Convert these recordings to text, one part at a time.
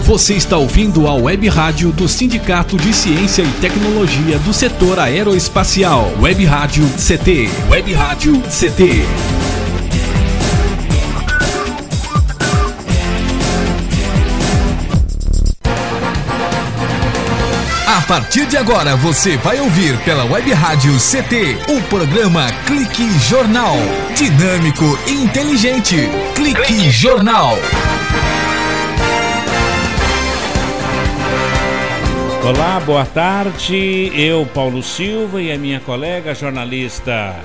Você está ouvindo a Web Rádio do Sindicato de Ciência e Tecnologia do Setor Aeroespacial. Web Rádio CT. Web Rádio CT. A partir de agora você vai ouvir pela Web Rádio CT o programa Clique Jornal. Dinâmico e inteligente. Clique Jornal. Olá, boa tarde. Eu, Paulo Silva, e a minha colega jornalista.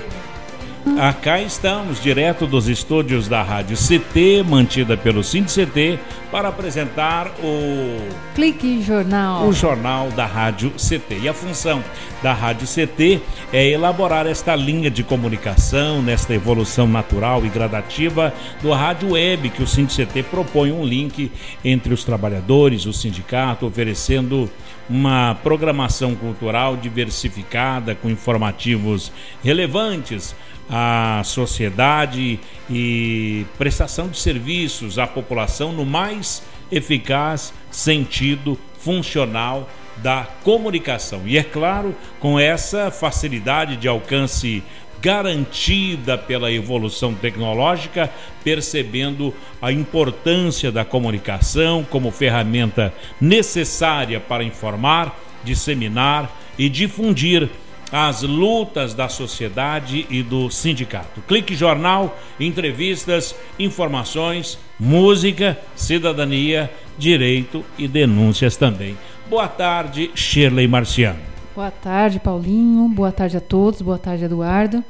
Cá estamos, direto dos estúdios da Rádio CT, mantida pelo SINDI-CT, para apresentar o Clique Jornal. O jornal da Rádio CT. E a função da Rádio CT é elaborar esta linha de comunicação, nesta evolução natural e gradativa do rádio web, que o SINDI-CT propõe um link entre os trabalhadores, o sindicato, oferecendo uma programação cultural diversificada, com informativos relevantes à sociedade e prestação de serviços à população no mais eficaz sentido funcional da comunicação. E é claro, com essa facilidade de alcance garantida pela evolução tecnológica, percebendo a importância da comunicação como ferramenta necessária para informar, disseminar e difundir as lutas da sociedade e do sindicato. Clique Jornal, entrevistas, informações, música, cidadania, direito e denúncias também. Boa tarde, Shirley Marciano. Boa tarde, Paulinho. Boa tarde a todos. Boa tarde, Eduardo.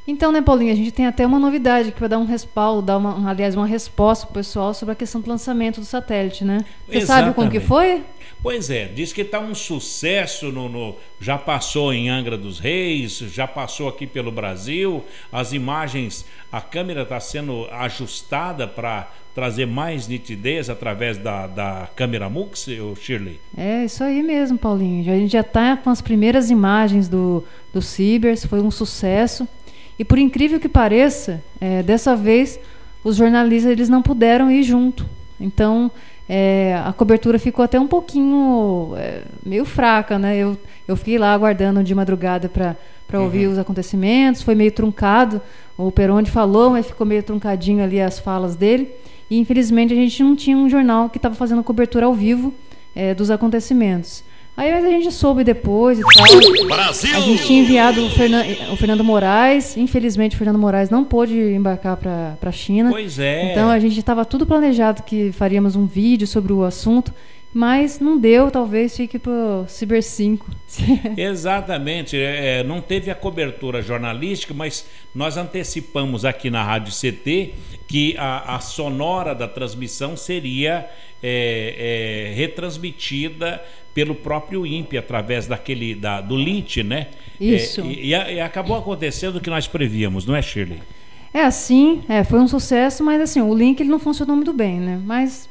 Então, né, Paulinho, a gente tem até uma novidade que vai dar um respaldo, uma resposta pro pessoal sobre a questão do lançamento do satélite, né? Você Exatamente. Sabe como que foi? Pois é, diz que está um sucesso, já passou em Angra dos Reis, já passou aqui pelo Brasil, as imagens, a câmera está sendo ajustada para trazer mais nitidez através da câmera MUX, Shirley? É, isso aí mesmo, Paulinho. A gente já está com as primeiras imagens do Cibers, foi um sucesso. E por incrível que pareça, dessa vez os jornalistas eles não puderam ir junto. Então a cobertura ficou até um pouquinho meio fraca, né? Eu fiquei lá aguardando de madrugada para ouvir os acontecimentos. Foi meio truncado. O Peroni falou, mas ficou meio truncadinho ali as falas dele. E infelizmente a gente não tinha um jornal que estava fazendo cobertura ao vivo dos acontecimentos. Aí mas a gente soube depois e tal. Brasil! A gente tinha enviado o Fernando Moraes. Infelizmente o Fernando Moraes não pôde embarcar para a China. Pois é. Então a gente estava tudo planejado que faríamos um vídeo sobre o assunto, mas não deu, talvez fique para o Ciber 5. Exatamente, não teve a cobertura jornalística, mas nós antecipamos aqui na Rádio CT que a sonora da transmissão seria retransmitida pelo próprio INPE, através do LIT, né? Isso. E acabou acontecendo o que nós prevíamos, não é, Shirley? Foi um sucesso, mas assim, o link ele não funcionou muito bem, né? Mas,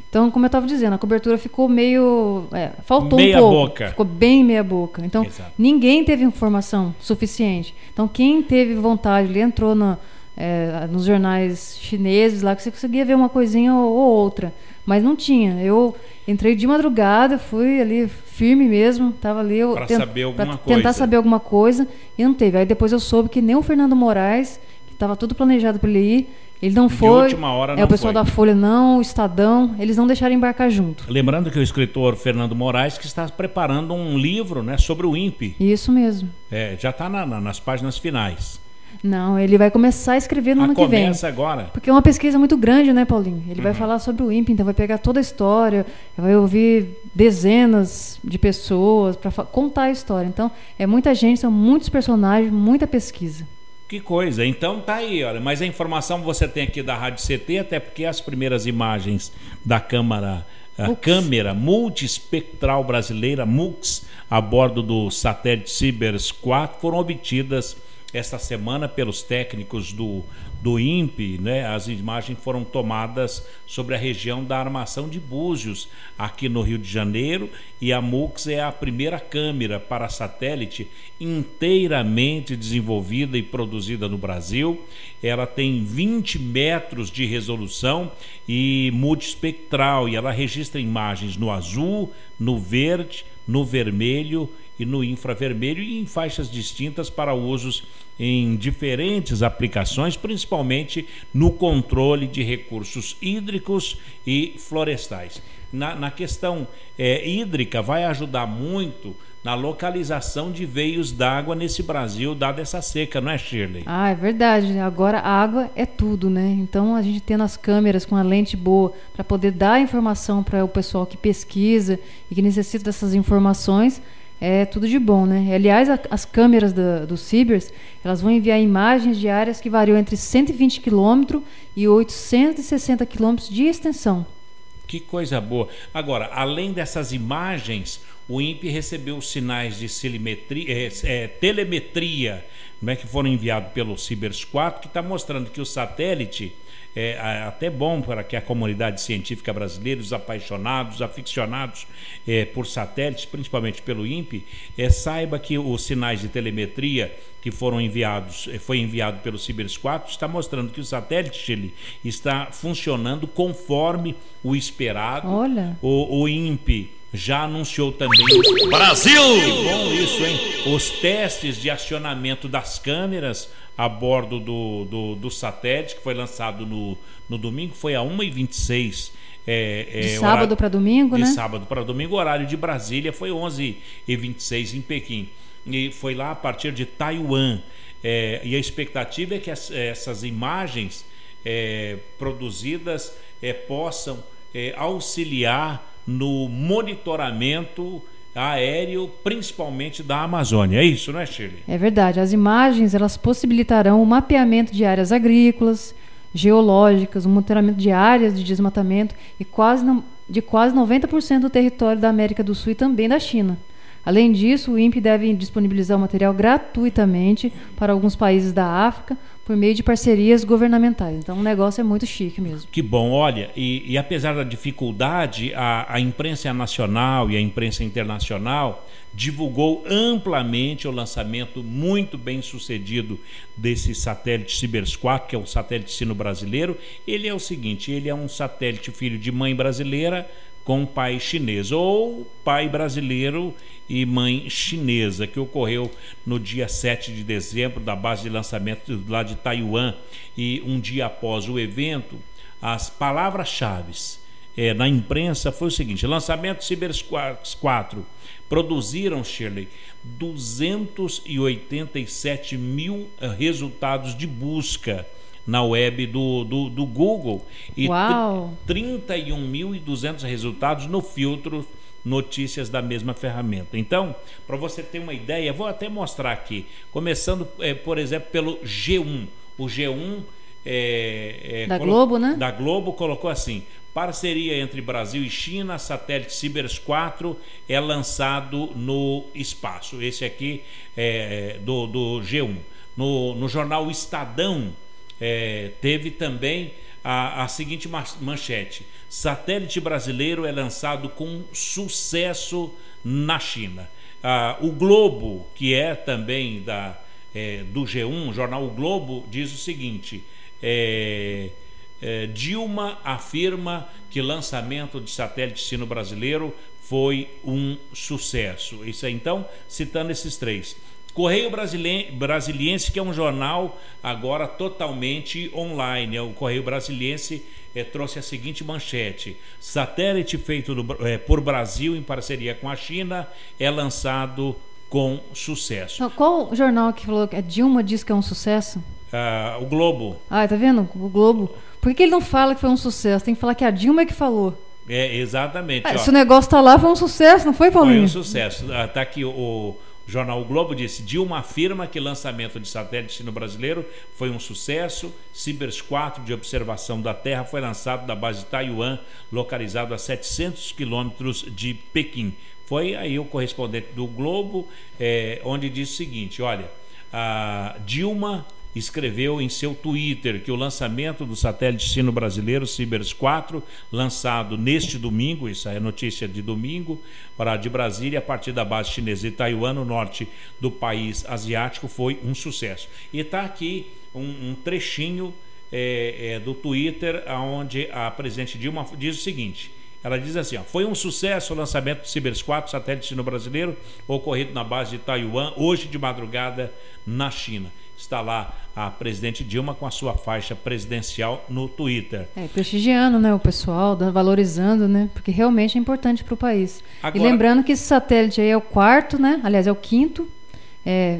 então, como eu estava dizendo, a cobertura ficou meio... faltou meia um pouco. Boca. Ficou bem meia boca. Então, Exato. Ninguém teve informação suficiente. Então, quem teve vontade, ele entrou nos jornais chineses lá, que você conseguia ver uma coisinha ou outra. Mas não tinha. Eu entrei de madrugada, fui ali firme mesmo, estava ali para saber alguma coisa. Tentar saber alguma coisa, e não teve. Aí depois eu soube que nem o Fernando Moraes, que estava tudo planejado para ele ir, ele não foi. De última hora não o pessoal foi. da Folha não, o Estadão, eles não deixaram embarcar junto. Lembrando que o escritor Fernando Moraes que está preparando um livro, né, sobre o INPE. Isso mesmo. Já está nas páginas finais. Não, ele vai começar a escrever no ano que vem. Começa agora. Porque é uma pesquisa muito grande, né, Paulinho? Ele vai falar sobre o INPE, então vai pegar toda a história, vai ouvir dezenas de pessoas para contar a história. Então, é muita gente, são muitos personagens, muita pesquisa. Que coisa, então tá aí, olha, mas a informação você tem aqui da Rádio CT, até porque as primeiras imagens da câmera multiespectral brasileira, MUX, a bordo do satélite Cibers 4, foram obtidas esta semana pelos técnicos do do INPE, né? As imagens foram tomadas sobre a região da Armação de Búzios, aqui no Rio de Janeiro, e a MUX é a primeira câmera para satélite inteiramente desenvolvida e produzida no Brasil. Ela tem 20 metros de resolução e multiespectral, e ela registra imagens no azul, no verde, no vermelho e no infravermelho, e em faixas distintas para usos em diferentes aplicações, principalmente no controle de recursos hídricos e florestais. Na questão hídrica, vai ajudar muito na localização de veios d'água nesse Brasil, dada essa seca, não é, Shirley? Ah, é verdade. Agora a água é tudo, né? Então a gente tendo as câmeras com a lente boa para poder dar informação para o pessoal que pesquisa e que necessita dessas informações, é tudo de bom, né? Aliás, as câmeras do Cibers, elas vão enviar imagens de áreas que variam entre 120 km e 860 km de extensão. Que coisa boa. Agora, além dessas imagens, o INPE recebeu sinais de telemetria, né, que foram enviados pelo Cibers 4, que está mostrando que o satélite é até bom para que a comunidade científica brasileira, os apaixonados, aficionados por satélites, principalmente pelo INPE, saiba que os sinais de telemetria que foram enviados, foi enviado pelo Cibers 4, está mostrando que o satélite, Chile, está funcionando conforme o esperado. Olha. O INPE já anunciou também... Brasil! Que bom isso, hein? Os testes de acionamento das câmeras a bordo do satélite, que foi lançado no domingo, foi a 1h26. De sábado para domingo, né? De sábado para domingo. O horário de Brasília foi 11h26 em Pequim. E foi lá a partir de Taiwan. E a expectativa é que essas imagens produzidas possam auxiliar no monitoramento aéreo, principalmente da Amazônia. É isso, não é, Shirley? É verdade. As imagens, elas possibilitarão o mapeamento de áreas agrícolas, geológicas, o monitoramento de áreas de desmatamento e de quase 90% do território da América do Sul e também da China. Além disso, o INPE deve disponibilizar o material gratuitamente para alguns países da África por meio de parcerias governamentais. Então o negócio é muito chique mesmo. Que bom. Olha, e apesar da dificuldade, a imprensa nacional e a imprensa internacional divulgou amplamente o lançamento muito bem sucedido desse satélite Cibers 4, que é o satélite sino-brasileiro. Ele é o seguinte, ele é um satélite filho de mãe brasileira com pai chinês, ou pai brasileiro e mãe chinesa, que ocorreu no dia 7 de dezembro da base de lançamento lá de Taiwan. E um dia após o evento, as palavras-chave na imprensa foi o seguinte: lançamento Cibers 4, produziram, Shirley, 287 mil resultados de busca na web do Google e 31.200 resultados no filtro notícias da mesma ferramenta. Então, para você ter uma ideia, vou até mostrar aqui, começando, por exemplo, pelo G1. O G1 da Globo, né? Da Globo colocou assim: parceria entre Brasil e China, satélite Cibers 4 é lançado no espaço. Esse aqui é do G1. No jornal Estadão, teve também a seguinte manchete: satélite brasileiro é lançado com sucesso na China. O Globo, que é também do G1, o jornal O Globo, diz o seguinte: Dilma afirma que lançamento de satélite sino-brasileiro foi um sucesso. Isso aí, então, citando esses três. Correio Brasiliense, que é um jornal agora totalmente online. O Correio Brasiliense trouxe a seguinte manchete: satélite feito por Brasil em parceria com a China é lançado com sucesso. Então, qual jornal que falou que a Dilma diz que é um sucesso? O Globo. Ah, tá vendo? O Globo. Por que ele não fala que foi um sucesso? Tem que falar que a Dilma é que falou. Exatamente. Se o negócio tá lá, foi um sucesso, não foi, Paulinho? Foi um sucesso. Tá aqui o jornal O Globo disse: Dilma afirma que lançamento de satélite sino-brasileiro foi um sucesso. Cibers 4 de observação da Terra foi lançado da base de Taiwan, localizado a 700 quilômetros de Pequim. Foi aí o correspondente do Globo, onde disse o seguinte: olha, a Dilma escreveu em seu Twitter que o lançamento do satélite sino brasileiro Cibers 4, lançado neste domingo, isso é notícia de domingo, de Brasília, a partir da base chinesa de Taiwan, no norte do país asiático, foi um sucesso. E está aqui um trechinho do Twitter, onde a presidente Dilma diz o seguinte. Ela diz assim, foi um sucesso o lançamento do Cibers 4, satélite sino-brasileiro, ocorrido na base de Taiwan, hoje de madrugada, na China. Está lá a presidente Dilma com a sua faixa presidencial no Twitter. Prestigiando, né, o pessoal, valorizando, né, porque realmente é importante para o país. Agora, e lembrando que esse satélite aí é o quarto, né, aliás, é o quinto.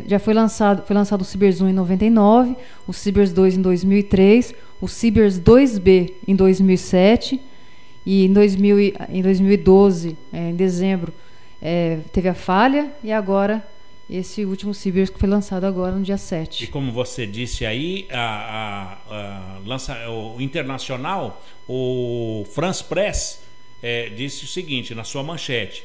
Já foi lançado o Cibers 1 em 99, o Cibers 2 em 2003, o Cibers 2B em 2007 e em 2012, em dezembro, teve a falha, e agora esse último Cibers que foi lançado agora no dia 7. E como você disse aí, o internacional, o France Press, disse o seguinte na sua manchete,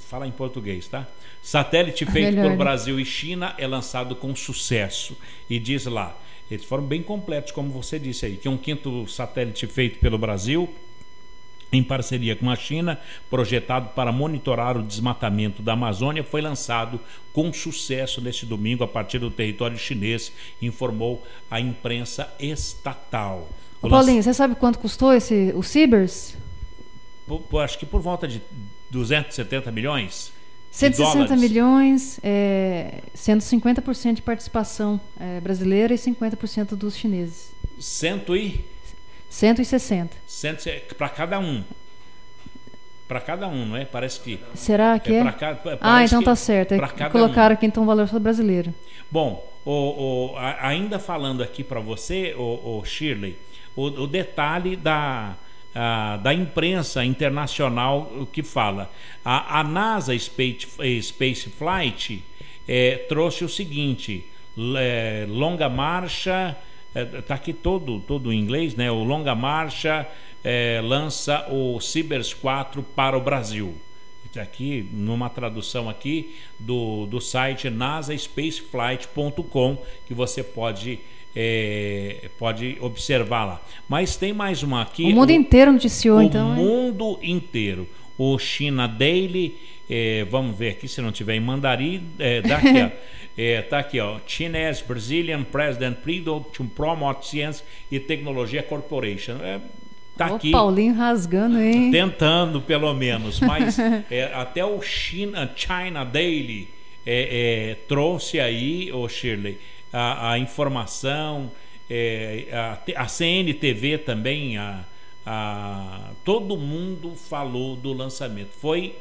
fala em português, tá? Satélite feito por Brasil e China é lançado com sucesso. E diz lá, eles foram bem completos, como você disse aí, que um quinto satélite feito pelo Brasil, em parceria com a China, projetado para monitorar o desmatamento da Amazônia, foi lançado com sucesso neste domingo a partir do território chinês, informou a imprensa estatal. Paulinho, você sabe quanto custou o Cibers? Acho que por volta de 270 milhões. 160 milhões, sendo 50% de participação brasileira e 50% dos chineses. 160. Para cada um. Para cada um, não é? Parece que... Será que é? Então tá certo. Colocaram aqui então o valor brasileiro. Bom, ainda falando aqui para você, Shirley, o detalhe da imprensa internacional que fala. A NASA Space Flight trouxe o seguinte, longa marcha, está aqui todo em inglês, né? O longa marcha lança o Cibers 4 para o Brasil. Aqui, numa tradução aqui do site nasaspaceflight.com, que você pode observar lá. Mas tem mais uma aqui. O mundo inteiro noticiou, então. O mundo inteiro. O China Daily, vamos ver aqui se não tiver em mandarim, daqui, ó. Tá aqui, ó. Chinese Brazilian President pleaded to promote Science e Technology Corporation. Tá aqui. O Paulinho rasgando, hein? Tentando, pelo menos. Mas até o China Daily trouxe aí, Shirley, a informação, a CNTV também, todo mundo falou do lançamento. Foi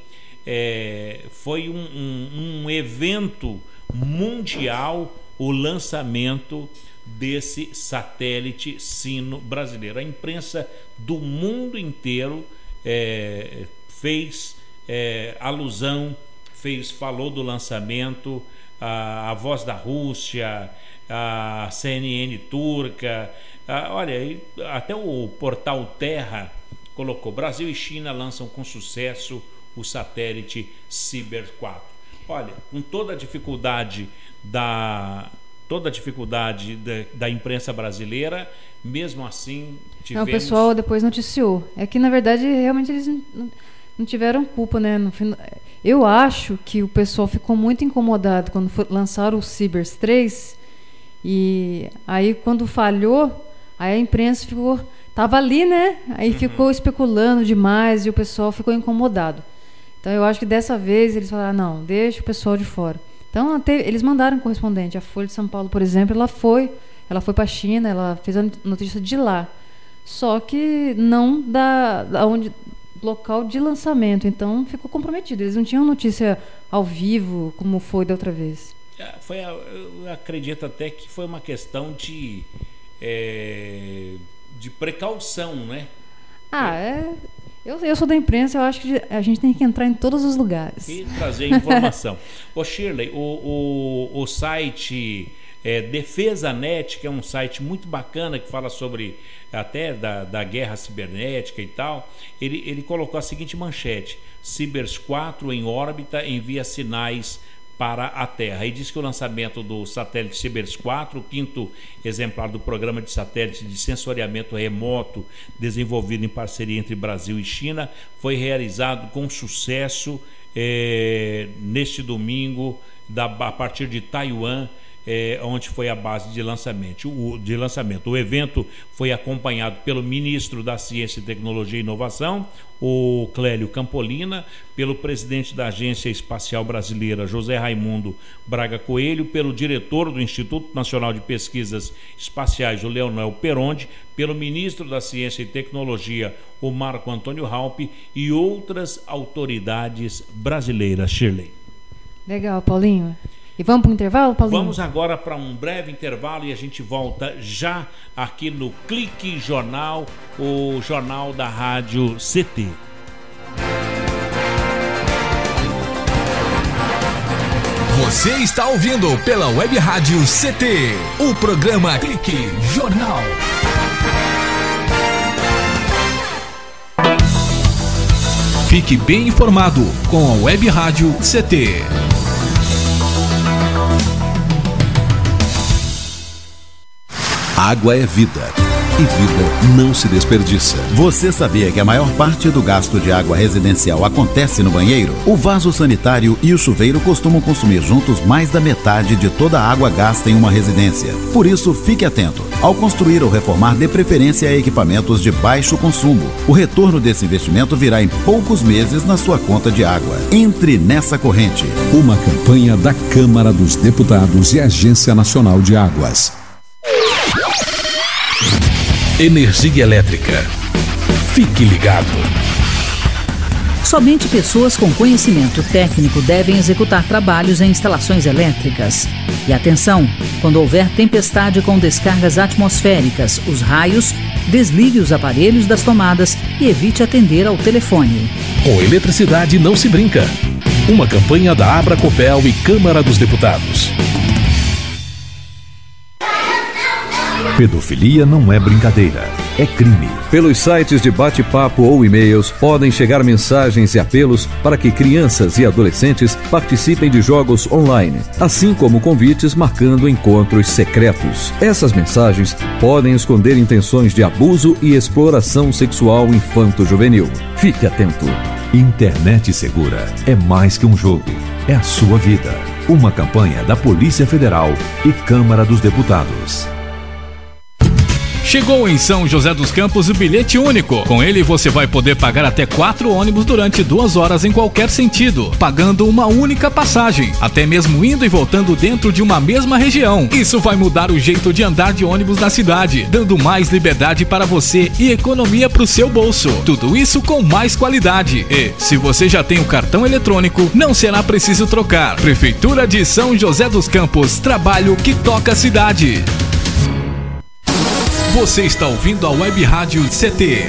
um evento mundial o lançamento desse satélite sino brasileiro. A imprensa do mundo inteiro fez alusão, falou do lançamento, a Voz da Rússia, a CNN turca, olha, até o portal Terra colocou: Brasil e China lançam com sucesso o satélite Cibers 4. Olha, com toda a dificuldade da imprensa brasileira, mesmo assim tivemos... O pessoal depois noticiou. É que, na verdade, realmente eles não tiveram culpa, né? Eu acho que o pessoal ficou muito incomodado quando lançaram o Cibers 3, e aí quando falhou, aí a imprensa tava ali, né? Aí ficou especulando demais e o pessoal ficou incomodado. Então eu acho que dessa vez eles falaram: não, deixa o pessoal de fora. Então eles mandaram um correspondente. A Folha de São Paulo, por exemplo, ela foi para a China, ela fez a notícia de lá, só que não da local de lançamento. Então ficou comprometido. Eles não tinham notícia ao vivo como foi da outra vez. Eu acredito até que foi uma questão de precaução, né? Eu sou da imprensa, eu acho que a gente tem que entrar em todos os lugares e trazer informação. Shirley, o site DefesaNet, que é um site muito bacana, que fala sobre até da guerra cibernética e tal, ele colocou a seguinte manchete: Cibers 4 em órbita envia sinais para a Terra. E diz que o lançamento do satélite Cibers 4, o 5º exemplar do programa de satélite de sensoriamento remoto desenvolvido em parceria entre Brasil e China, foi realizado com sucesso neste domingo a partir de Taiwan, onde foi a base de lançamento. O evento foi acompanhado pelo ministro da Ciência, Tecnologia e Inovação, o Clélio Campolina, pelo presidente da Agência Espacial Brasileira, José Raimundo Braga Coelho, pelo diretor do Instituto Nacional de Pesquisas Espaciais, o Leonel Perondi, pelo ministro da Ciência e Tecnologia, o Marco Antônio Raupp, e outras autoridades brasileiras. Shirley. Legal, Paulinho. E vamos para o intervalo, Paulinho? Vamos agora para um breve intervalo e a gente volta já aqui no Clique Jornal, o jornal da Rádio CT. Você está ouvindo pela Web Rádio CT, o programa Clique Jornal. Fique bem informado com a Web Rádio CT. Água é vida. E vida não se desperdiça. Você sabia que a maior parte do gasto de água residencial acontece no banheiro? O vaso sanitário e o chuveiro costumam consumir juntos mais da metade de toda a água gasta em uma residência. Por isso, fique atento. Ao construir ou reformar, dê preferência a equipamentos de baixo consumo. O retorno desse investimento virá em poucos meses na sua conta de água. Entre nessa corrente. Uma campanha da Câmara dos Deputados e Agência Nacional de Águas. Energia elétrica. Fique ligado. Somente pessoas com conhecimento técnico devem executar trabalhos em instalações elétricas. E atenção, quando houver tempestade com descargas atmosféricas, os raios, desligue os aparelhos das tomadas e evite atender ao telefone. Com eletricidade não se brinca. Uma campanha da Abracopel e Câmara dos Deputados. Pedofilia não é brincadeira, é crime. Pelos sites de bate-papo ou e-mails podem chegar mensagens e apelos para que crianças e adolescentes participem de jogos online, assim como convites marcando encontros secretos. Essas mensagens podem esconder intenções de abuso e exploração sexual infanto-juvenil. Fique atento. Internet segura é mais que um jogo, é a sua vida. Uma campanha da Polícia Federal e Câmara dos Deputados. Chegou em São José dos Campos o bilhete único. Com ele você vai poder pagar até 4 ônibus durante 2 horas em qualquer sentido, pagando uma única passagem, até mesmo indo e voltando dentro de uma mesma região. Isso vai mudar o jeito de andar de ônibus na cidade, dando mais liberdade para você e economia para o seu bolso. Tudo isso com mais qualidade. E, se você já tem o cartão eletrônico, não será preciso trocar. Prefeitura de São José dos Campos, trabalho que toca a cidade. Você está ouvindo a Web Rádio CT.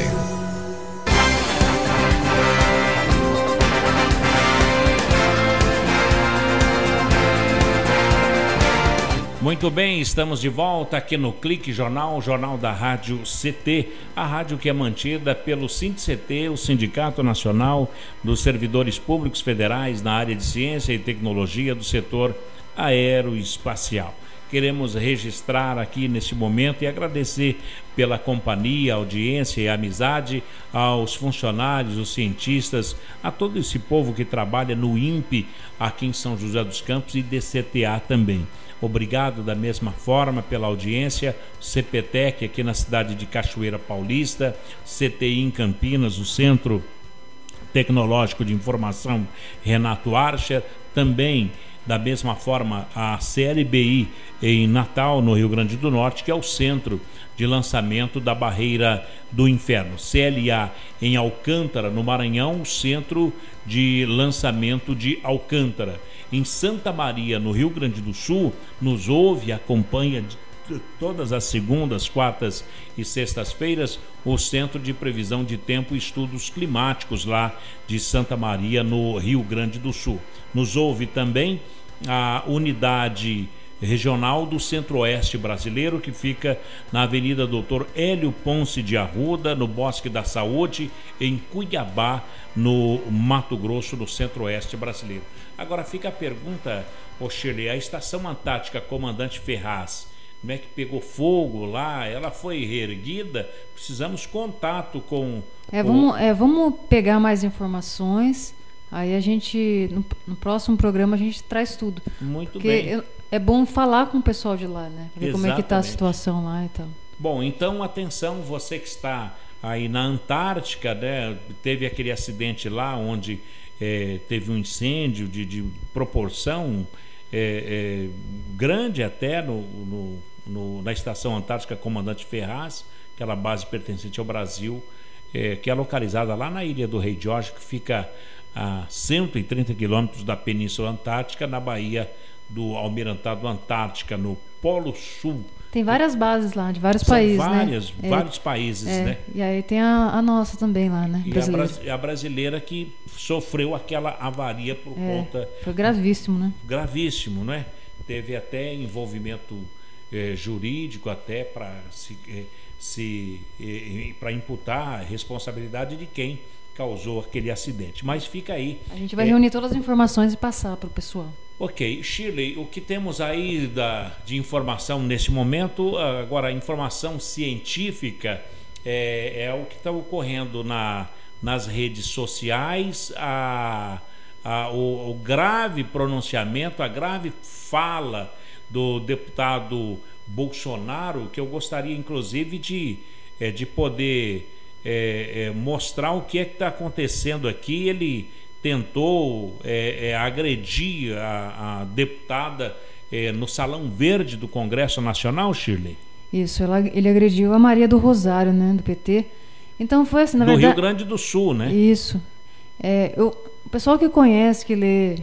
Muito bem, estamos de volta aqui no Clique Jornal, jornal da Rádio CT, a rádio que é mantida pelo SINDCT, o Sindicato Nacional dos Servidores Públicos Federais na área de Ciência e Tecnologia do setor aeroespacial. Queremos registrar aqui neste momento e agradecer pela companhia, audiência e amizade aos funcionários, os cientistas, a todo esse povo que trabalha no INPE aqui em São José dos Campos e DCTA também. Obrigado da mesma forma pela audiência, CPTEC aqui na cidade de Cachoeira Paulista, CTI em Campinas, o Centro Tecnológico de Informação Renato Archer, também da mesma forma a CLBI em Natal, no Rio Grande do Norte, que é o centro de lançamento da Barreira do Inferno. CLA em Alcântara, no Maranhão, o centro de lançamento de Alcântara. Em Santa Maria, no Rio Grande do Sul, nos ouve e acompanha todas as segundas, quartas e sextas-feiras o Centro de Previsão de Tempo e Estudos Climáticos lá de Santa Maria, no Rio Grande do Sul. Nos ouve também a unidade regional do Centro-Oeste brasileiro, que fica na Avenida Doutor Hélio Ponce de Arruda, no Bosque da Saúde, em Cuiabá, no Mato Grosso, no Centro-Oeste brasileiro. Agora fica a pergunta, Shirley, a Estação Antártica Comandante Ferraz, como é que pegou fogo lá? Ela foi reerguida? Precisamos contato com... Vamos pegar mais informações. Aí a gente, no próximo programa, a gente traz tudo. Muito Porque bem. é bom falar com o pessoal de lá, né? Ver como é que está a Exatamente. situação lá e tal. Bom, então atenção, você que está aí na Antártica, né? Teve aquele acidente lá onde teve um incêndio de proporção grande até na Estação Antártica Comandante Ferraz, aquela base pertencente ao Brasil, que é localizada lá na Ilha do Rei Jorge, que fica a 130 quilômetros da Península Antártica, na Baía do Almirantado Antártica, no Polo Sul. Tem várias bases lá, de vários países, né? Vários países, né? E aí tem a nossa também lá, né? E a brasileira que sofreu aquela avaria por conta... Foi gravíssimo, né? Gravíssimo, né? Teve até envolvimento jurídico até para para imputar a responsabilidade de quem causou aquele acidente. Mas fica aí. A gente vai reunir todas as informações e passar para o pessoal. Ok, Shirley, o que temos aí de informação neste momento, agora a informação científica é o que está ocorrendo nas redes sociais, o grave pronunciamento, a grave fala do deputado Bolsonaro, que eu gostaria inclusive de poder mostrar o que é que está acontecendo aqui. Ele tentou agredir a deputada no Salão Verde do Congresso Nacional, Shirley? Isso, ele agrediu a Maria do Rosário, né, do PT. Então foi assim, na verdade... Do Rio Grande do Sul, né? Isso. O pessoal que conhece, que lê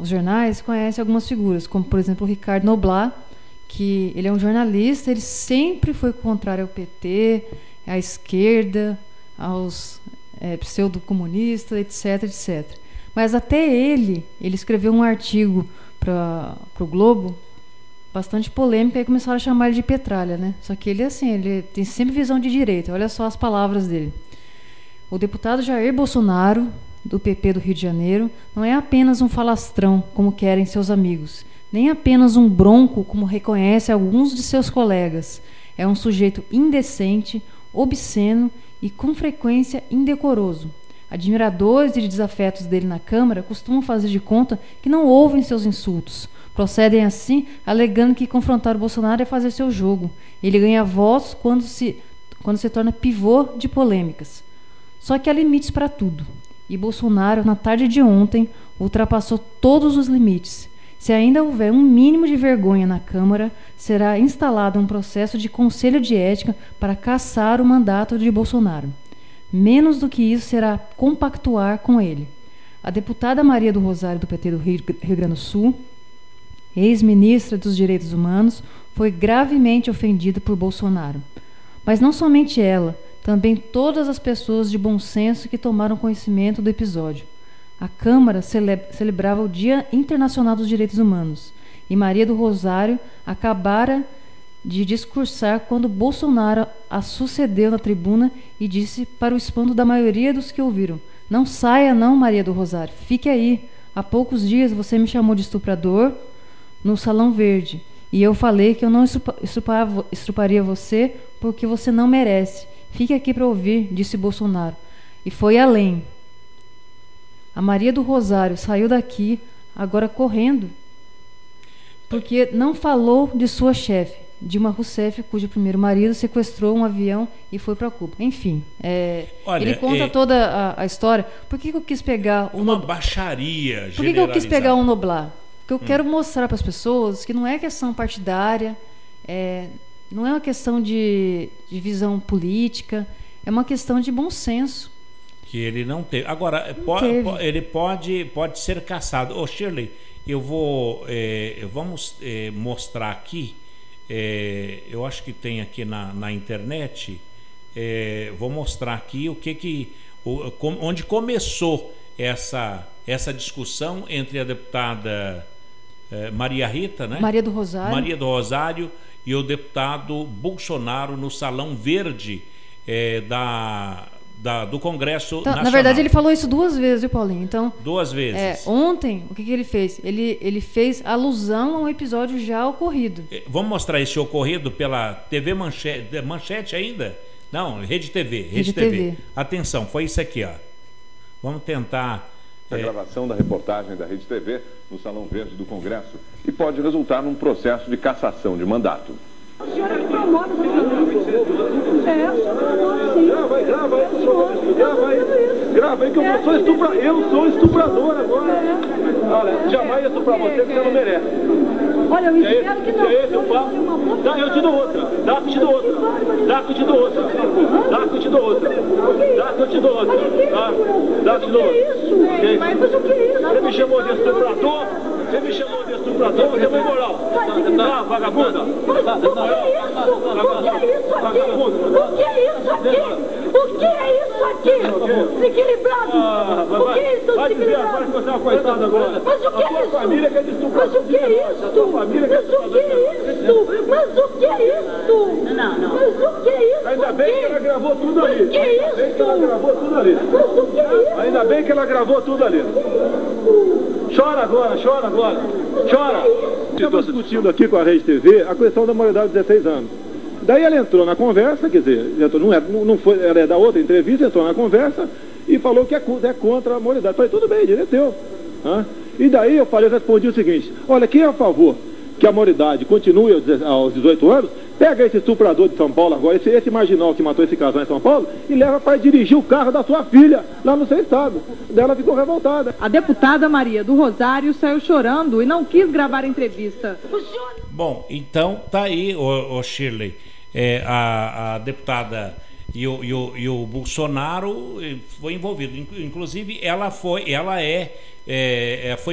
os jornais, conhece algumas figuras, como, por exemplo, o Ricardo Noblat, que ele é um jornalista, ele sempre foi contrário ao PT, à esquerda, aos pseudo-comunistas, etc, etc. Mas até ele escreveu um artigo para o Globo, bastante polêmico, e começaram a chamar ele de petralha, né? Só que ele, assim, ele tem sempre visão de direita. Olha só as palavras dele. O deputado Jair Bolsonaro, do PP do Rio de Janeiro, não é apenas um falastrão, como querem seus amigos, nem apenas um bronco, como reconhecem alguns de seus colegas. É um sujeito indecente, obsceno e, com frequência, indecoroso. Admiradores e desafetos dele na Câmara costumam fazer de conta que não ouvem seus insultos. Procedem assim, alegando que confrontar o Bolsonaro é fazer seu jogo. Ele ganha votos quando se torna pivô de polêmicas. Só que há limites para tudo. E Bolsonaro, na tarde de ontem, ultrapassou todos os limites. Se ainda houver um mínimo de vergonha na Câmara, será instalado um processo de conselho de ética para cassar o mandato de Bolsonaro. Menos do que isso será compactuar com ele. A deputada Maria do Rosário, do PT do Rio Grande do Sul, ex-ministra dos Direitos Humanos, foi gravemente ofendida por Bolsonaro. Mas não somente ela, também todas as pessoas de bom senso que tomaram conhecimento do episódio. A Câmara celebrava o Dia Internacional dos Direitos Humanos e Maria do Rosário acabara de discursar quando Bolsonaro a sucedeu na tribuna e disse, para o espanto da maioria dos que ouviram: "Não saia não, Maria do Rosário, fique aí. Há poucos dias você me chamou de estuprador no Salão Verde e eu falei que eu não estupraria você porque você não merece. Fique aqui para ouvir", disse Bolsonaro. E foi além. A Maria do Rosário saiu daqui agora correndo porque não falou de sua chefe, Dilma Rousseff, cujo primeiro marido sequestrou um avião e foi para Cuba. Enfim, olha, ele conta toda a história. Por que eu quis pegar uma baixaria generalizada? Por que eu quis pegar o Noblat? Porque eu quero mostrar para as pessoas que não é questão partidária, não é uma questão de visão política, é uma questão de bom senso. Que ele não teve. Agora, ele pode ser cassado. Ô, Shirley, vamos mostrar aqui. Eu acho que tem aqui na internet. Vou mostrar aqui onde começou essa discussão entre a deputada Maria Rita, né? Maria do Rosário. Maria do Rosário e o deputado Bolsonaro no Salão Verde do Congresso Nacional. Na verdade, ele falou isso 2 vezes, viu, Paulinho? Então, 2 vezes. Ontem, o que ele fez? Ele fez alusão a um episódio já ocorrido. Vamos mostrar esse ocorrido pela TV Manchete ainda? Não, Rede TV. Rede TV. Atenção, foi isso aqui, ó. Vamos tentar... A gravação da reportagem da Rede TV no Salão Verde do Congresso e pode resultar num processo de cassação de mandato. A senhora que promove o julgamento. O senhor promove, sim. Grava aí que eu sou estuprador. Eu sou estuprador agora. Olha, jamais ia estuprar você que você não merece. Olha, eu espero que não. É esse o papo? Tá, eu te dou outra. Dá que eu te dou outra. Dá que eu te dou outra. Dá que eu te dou outra. Dá que eu te dou outra. Dá que eu te dou outra. Mas o que é isso? Você me chamou de estuprador? Você me chamou de estuprador? Você é uma imoral. Tá, vagabunda? O que é isso aqui? O que é isso aqui? Desequilibrado. O que é isso? Vai dizer agora que você é uma coitada agora. Mas o que é isso? Família que é de estuprador. Mas o que é isso? Mas o que é isso? Não. Mas o que é isso? Ainda bem que ela gravou tudo ali. O que é isso? Ainda bem que ela gravou tudo ali. Mas o que é isso? Ainda bem que ela gravou tudo ali. Chora agora. Chora. Estamos discutindo aqui com a Rede TV a questão da maioridade de 16 anos. Daí ela entrou na conversa, quer dizer, não foi, ela é da outra entrevista, entrou na conversa e falou que é contra a maioridade. Falei, tudo bem, direito teu. E daí eu respondi o seguinte: olha, quem é a favor que a maioridade continue aos 18 anos, pega esse estuprador de São Paulo agora, esse marginal que matou esse casal em São Paulo, e leva para dirigir o carro da sua filha lá no seu estado. Daí ela ficou revoltada. A deputada Maria do Rosário saiu chorando e não quis gravar a entrevista. Bom, então tá aí, o Shirley, a deputada e o Bolsonaro foi envolvido. Inclusive, ela foi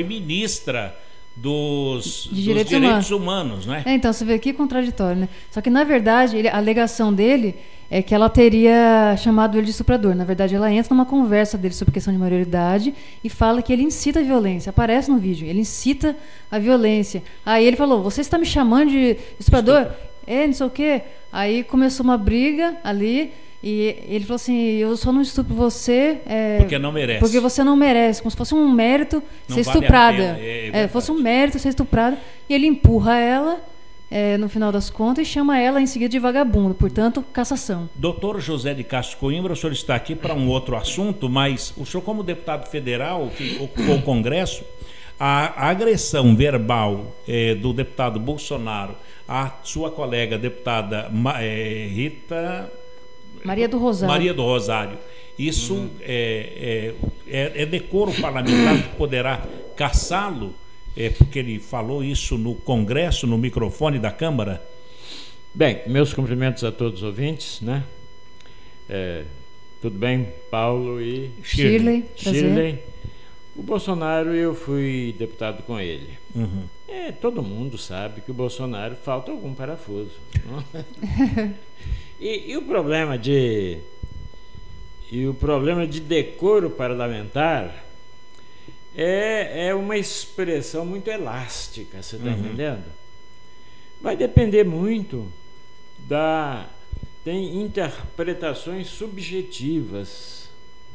ministra dos direitos humanos, né? Então, você vê que contraditório, né? Só que, na verdade, a alegação dele é que ela teria chamado ele de estuprador. Na verdade, ela entra numa conversa dele sobre questão de maioridade e fala que ele incita a violência. Aparece no vídeo, ele incita a violência. Aí ele falou, você está me chamando de estuprador? Não sei o quê. Aí começou uma briga ali. E ele falou assim, eu só não estupro você... porque não merece. Porque você não merece, como se fosse um mérito ser estuprada. Fosse um mérito ser estuprada. E ele empurra ela, no final das contas, e chama ela em seguida de vagabundo. Portanto, cassação. Doutor José de Castro Coimbra, o senhor está aqui para um outro assunto, mas o senhor, como deputado federal que ocupou o Congresso, a agressão verbal do deputado Bolsonaro à sua colega deputada Maria do Rosário. Isso é decoro parlamentar que poderá cassá-lo, porque ele falou isso no Congresso, no microfone da Câmara? Bem, meus cumprimentos a todos os ouvintes, né? Tudo bem, Paulo e Shirley. O Bolsonaro, eu fui deputado com ele. Todo mundo sabe que o Bolsonaro falta algum parafuso. E o problema de decoro parlamentar é uma expressão muito elástica, você está entendendo? Vai depender muito tem interpretações subjetivas.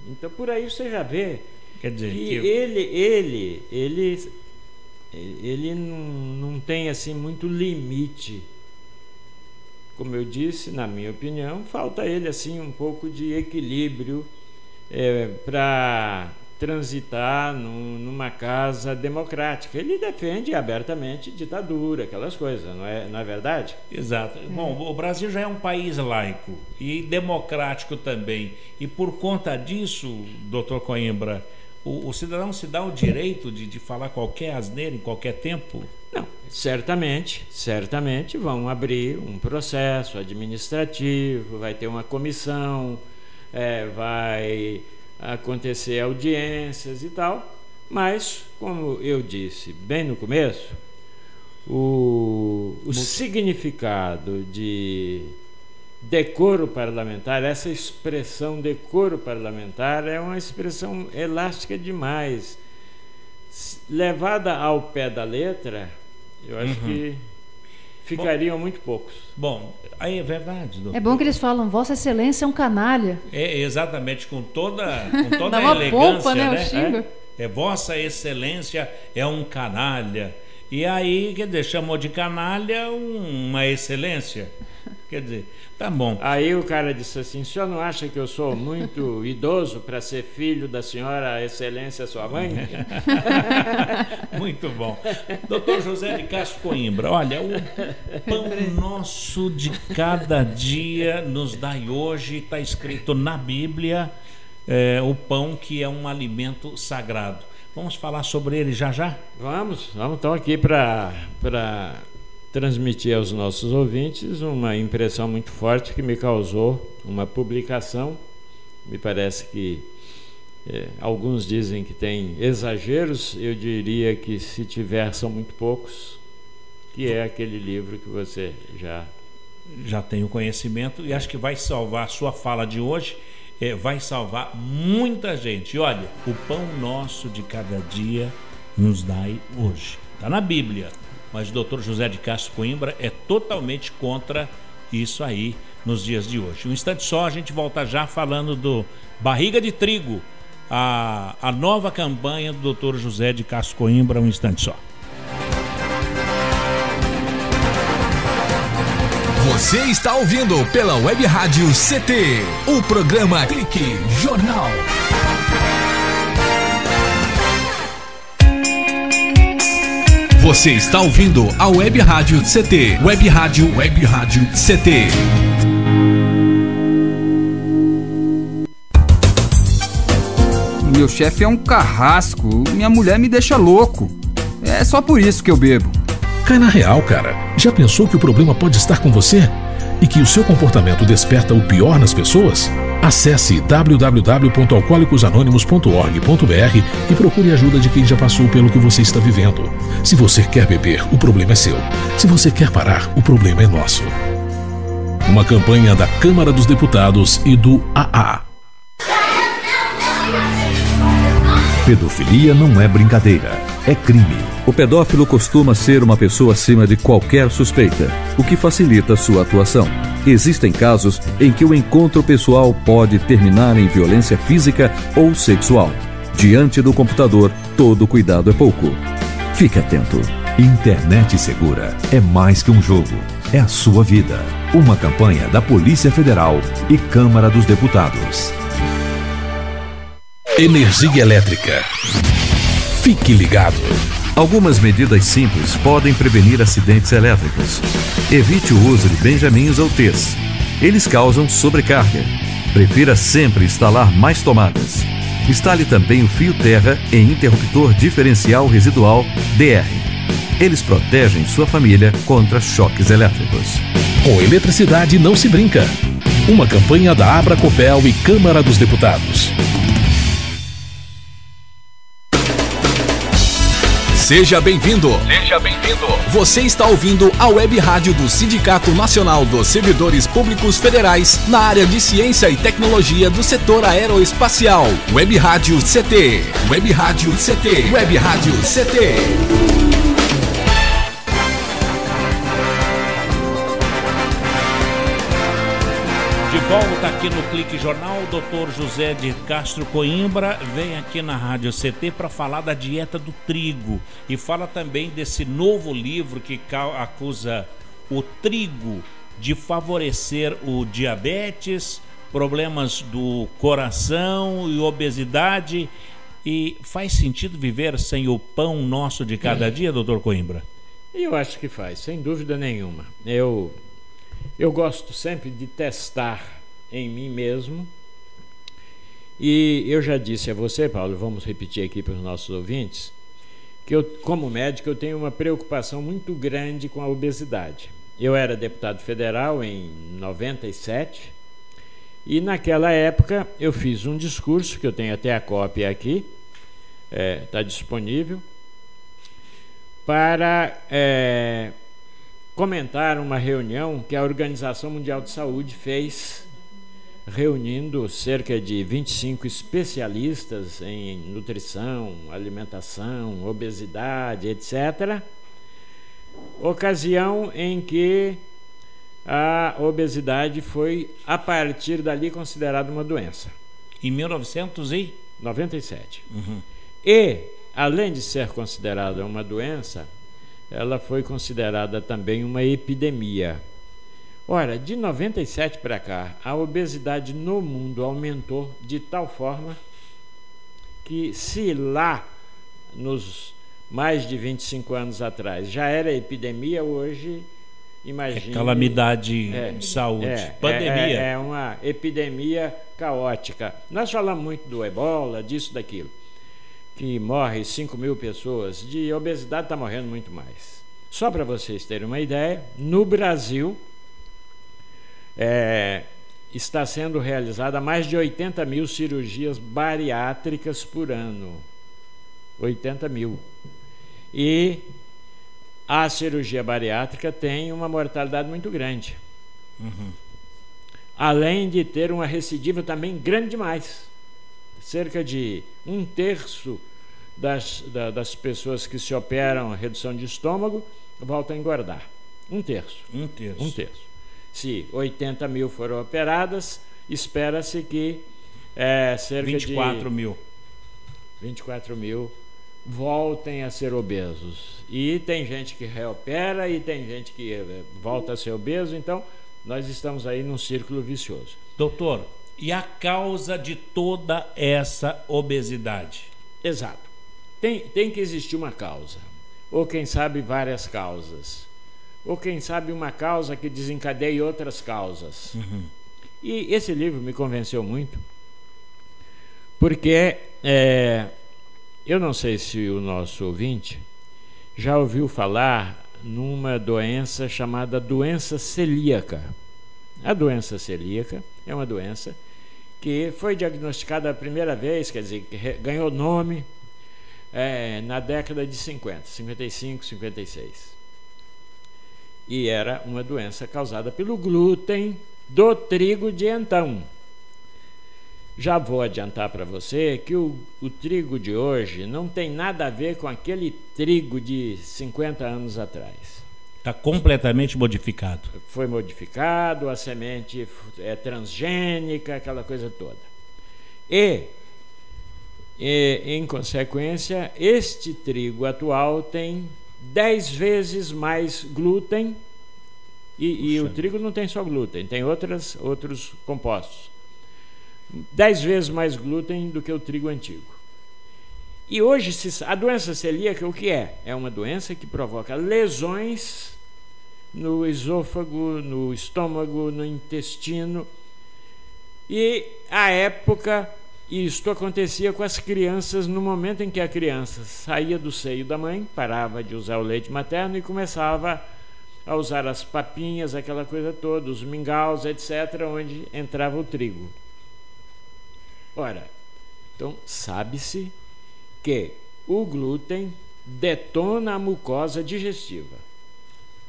Então por aí você já vê. Quer dizer, que ele não tem assim muito limite. Como eu disse, na minha opinião, falta ele assim um pouco de equilíbrio para transitar numa casa democrática. Ele defende abertamente ditadura, aquelas coisas, não é verdade? Exato. Bom, o Brasil já é um país laico e democrático também. E por conta disso, doutor Coimbra, o cidadão se dá o direito de falar qualquer asneira em qualquer tempo? Não, certamente vão abrir um processo administrativo, vai ter uma comissão, vai acontecer audiências e tal, mas, como eu disse bem no começo, o significado de decoro parlamentar, essa expressão decoro parlamentar é uma expressão elástica demais. levada ao pé da letra, eu acho que ficariam muito poucos. Bom, aí é verdade, doutor. É bom que eles falam, Vossa Excelência é um canalha. É, exatamente, com toda Dá a uma elegância, pompa, né? O xingo. Vossa Excelência é um canalha. E aí, quer dizer, chamou de canalha uma excelência. Quer dizer, tá bom. Aí o cara disse assim, o senhor não acha que eu sou muito idoso para ser filho da senhora Excelência, sua mãe? Muito bom. Doutor José de Castro Coimbra, olha, o pão nosso de cada dia nos dai hoje, está escrito na Bíblia, o pão que é um alimento sagrado. Vamos falar sobre ele já? Vamos então aqui para transmitir aos nossos ouvintes uma impressão muito forte que me causou uma publicação. Me parece que alguns dizem que tem exageros, eu diria que se tiver são muito poucos, que é aquele livro que você já tem o conhecimento e acho que vai salvar a sua fala de hoje. Vai salvar muita gente. E olha, o pão nosso de cada dia nos dai hoje. Está na Bíblia, mas o doutor José de Castro Coimbra é totalmente contra isso aí nos dias de hoje. Um instante só, a gente volta já falando do Barriga de Trigo, a nova campanha do doutor José de Castro Coimbra. Um instante só. Você está ouvindo pela Web Rádio CT, o programa Clique Jornal. Você está ouvindo a Web Rádio CT, Web Rádio CT. Meu chefe é um carrasco, minha mulher me deixa louco. É só por isso que eu bebo. Cai na real, cara. Já pensou que o problema pode estar com você? E que o seu comportamento desperta o pior nas pessoas? Acesse www.alcoolicosanonimos.org.br e procure ajuda de quem já passou pelo que você está vivendo. Se você quer beber, o problema é seu. Se você quer parar, o problema é nosso. Uma campanha da Câmara dos Deputados e do AA. Pedofilia não é brincadeira, é crime. O pedófilo costuma ser uma pessoa acima de qualquer suspeita, o que facilita sua atuação. Existem casos em que o encontro pessoal pode terminar em violência física ou sexual. Diante do computador, todo cuidado é pouco. Fique atento. Internet segura é mais que um jogo, é a sua vida. Uma campanha da Polícia Federal e Câmara dos Deputados. Energia elétrica. Fique ligado. Algumas medidas simples podem prevenir acidentes elétricos. Evite o uso de benjamins ou T's. Eles causam sobrecarga. Prefira sempre instalar mais tomadas. Instale também o fio terra em interruptor diferencial residual DR. Eles protegem sua família contra choques elétricos. Com eletricidade não se brinca. Uma campanha da Abracopel e Câmara dos Deputados. Seja bem-vindo. Seja bem-vindo. Você está ouvindo a Web Rádio do Sindicato Nacional dos Servidores Públicos Federais na área de Ciência e Tecnologia do setor aeroespacial. Web Rádio CT. Web Rádio CT. Web Rádio CT. De volta aqui no Clique Jornal, o doutor José de Castro Coimbra vem aqui na Rádio CT para falar da dieta do trigo e fala também desse novo livro que acusa o trigo de favorecer o diabetes, problemas do coração e obesidade. E faz sentido viver sem o pão nosso de cada dia, doutor Coimbra? Eu acho que faz, sem dúvida nenhuma. Eu gosto sempre de testar em mim mesmo. E eu já disse a você, Paulo, vamos repetir aqui para os nossos ouvintes, que eu, como médico, eu tenho uma preocupação muito grande com a obesidade. Eu era deputado federal em 97 e naquela época eu fiz um discurso, que eu tenho até a cópia aqui, está disponível, para comentar uma reunião que a Organização Mundial de Saúde fez reunindo cerca de 25 especialistas em nutrição, alimentação, obesidade, etc. Ocasião em que a obesidade foi, a partir dali, considerada uma doença. Em 1997. E, além de ser considerada uma doença, ela foi considerada também uma epidemia. Ora, de 97 para cá, a obesidade no mundo aumentou de tal forma que, se lá, nos mais de 25 anos atrás, já era epidemia, hoje, imagine... calamidade de saúde, pandemia. É uma epidemia caótica. Nós falamos muito do ebola, disso, daquilo, que morre 5 mil pessoas. De obesidade está morrendo muito mais. Só para vocês terem uma ideia, no Brasil... está sendo realizada mais de 80 mil cirurgias bariátricas por ano. 80 mil. E a cirurgia bariátrica tem uma mortalidade muito grande. Além de ter uma recidiva também grande demais. Cerca de 1/3 das pessoas que se operam a redução de estômago voltam a engordar. 1/3. 1/3. Se 80 mil foram operadas, espera-se que cerca 24 mil. 24 mil voltem a ser obesos. E tem gente que reopera e tem gente que volta a ser obeso, então nós estamos aí num círculo vicioso. Doutor, e a causa de toda essa obesidade? Exato. Tem que existir uma causa, ou quem sabe várias causas, ou quem sabe uma causa que desencadeie outras causas. E esse livro me convenceu muito, porque eu não sei se o nosso ouvinte já ouviu falar numa doença chamada doença celíaca. A doença celíaca é uma doença que foi diagnosticada a primeira vez, quer dizer, que ganhou nome na década de 50, 55, 56. E era uma doença causada pelo glúten do trigo de então. Já vou adiantar para você que o trigo de hoje não tem nada a ver com aquele trigo de 50 anos atrás. Está completamente modificado. Foi modificado, a semente é transgênica, aquela coisa toda. E em consequência, este trigo atual tem 10 vezes mais glúten, e o trigo não tem só glúten, tem outros compostos. 10 vezes mais glúten do que o trigo antigo. E hoje, a doença celíaca, o que é? É uma doença que provoca lesões no esôfago, no estômago, no intestino. E, à época, isto acontecia com as crianças no momento em que a criança saía do seio da mãe, parava de usar o leite materno e começava a usar as papinhas, aquela coisa toda, os mingaus, etc., onde entrava o trigo. Ora, então sabe-se que o glúten detona a mucosa digestiva.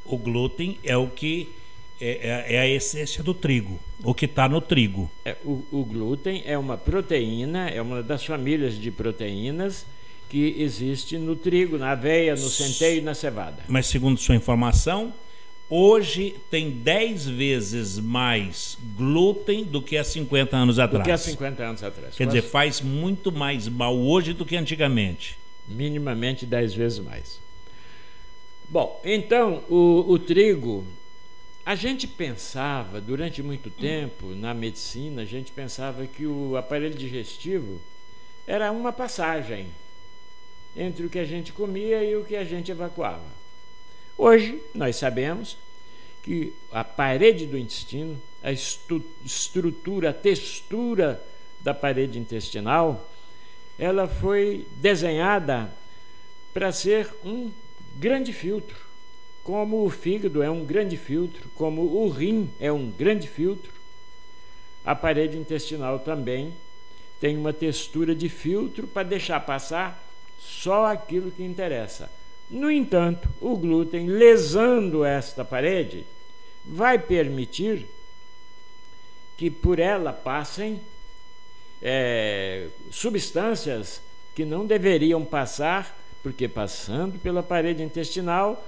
O glúten é o que é a essência do trigo, o que está no trigo. O glúten é uma proteína, é uma das famílias de proteínas que existe no trigo, na aveia, no centeio e na cevada. Mas segundo sua informação, hoje tem 10 vezes mais glúten do que há 50 anos atrás. Do que há 50 anos atrás. Quer dizer, faz muito mais mal hoje do que antigamente. Minimamente 10 vezes mais. Bom, então, o trigo, a gente pensava, durante muito tempo, na medicina, a gente pensava que o aparelho digestivo era uma passagem entre o que a gente comia e o que a gente evacuava. Hoje, nós sabemos que a parede do intestino, a estrutura, a textura da parede intestinal, ela foi desenhada para ser um grande filtro. Como o fígado é um grande filtro, como o rim é um grande filtro, a parede intestinal também tem uma textura de filtro para deixar passar só aquilo que interessa. No entanto, o glúten, lesando esta parede, vai permitir que por ela passem substâncias que não deveriam passar, porque passando pela parede intestinal,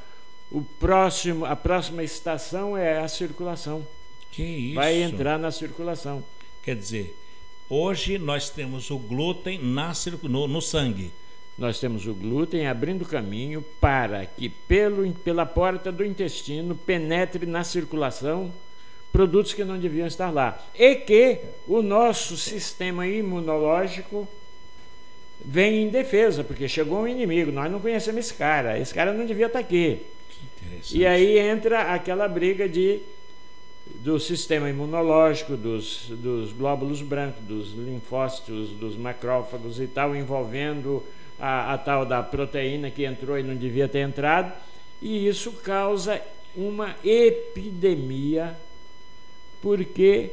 a próxima estação é a circulação. Que isso? Vai entrar na circulação. Quer dizer, hoje nós temos o glúten no sangue. Nós temos o glúten abrindo caminho para que pela porta do intestino penetre na circulação produtos que não deviam estar lá. E que o nosso sistema imunológico vem em defesa, porque chegou um inimigo, nós não conhecemos esse cara não devia estar aqui. Que interessante. E aí entra aquela briga do sistema imunológico, dos glóbulos brancos, dos linfócitos, dos macrófagos e tal, envolvendo a tal da proteína que entrou e não devia ter entrado, e isso causa uma epidemia, porque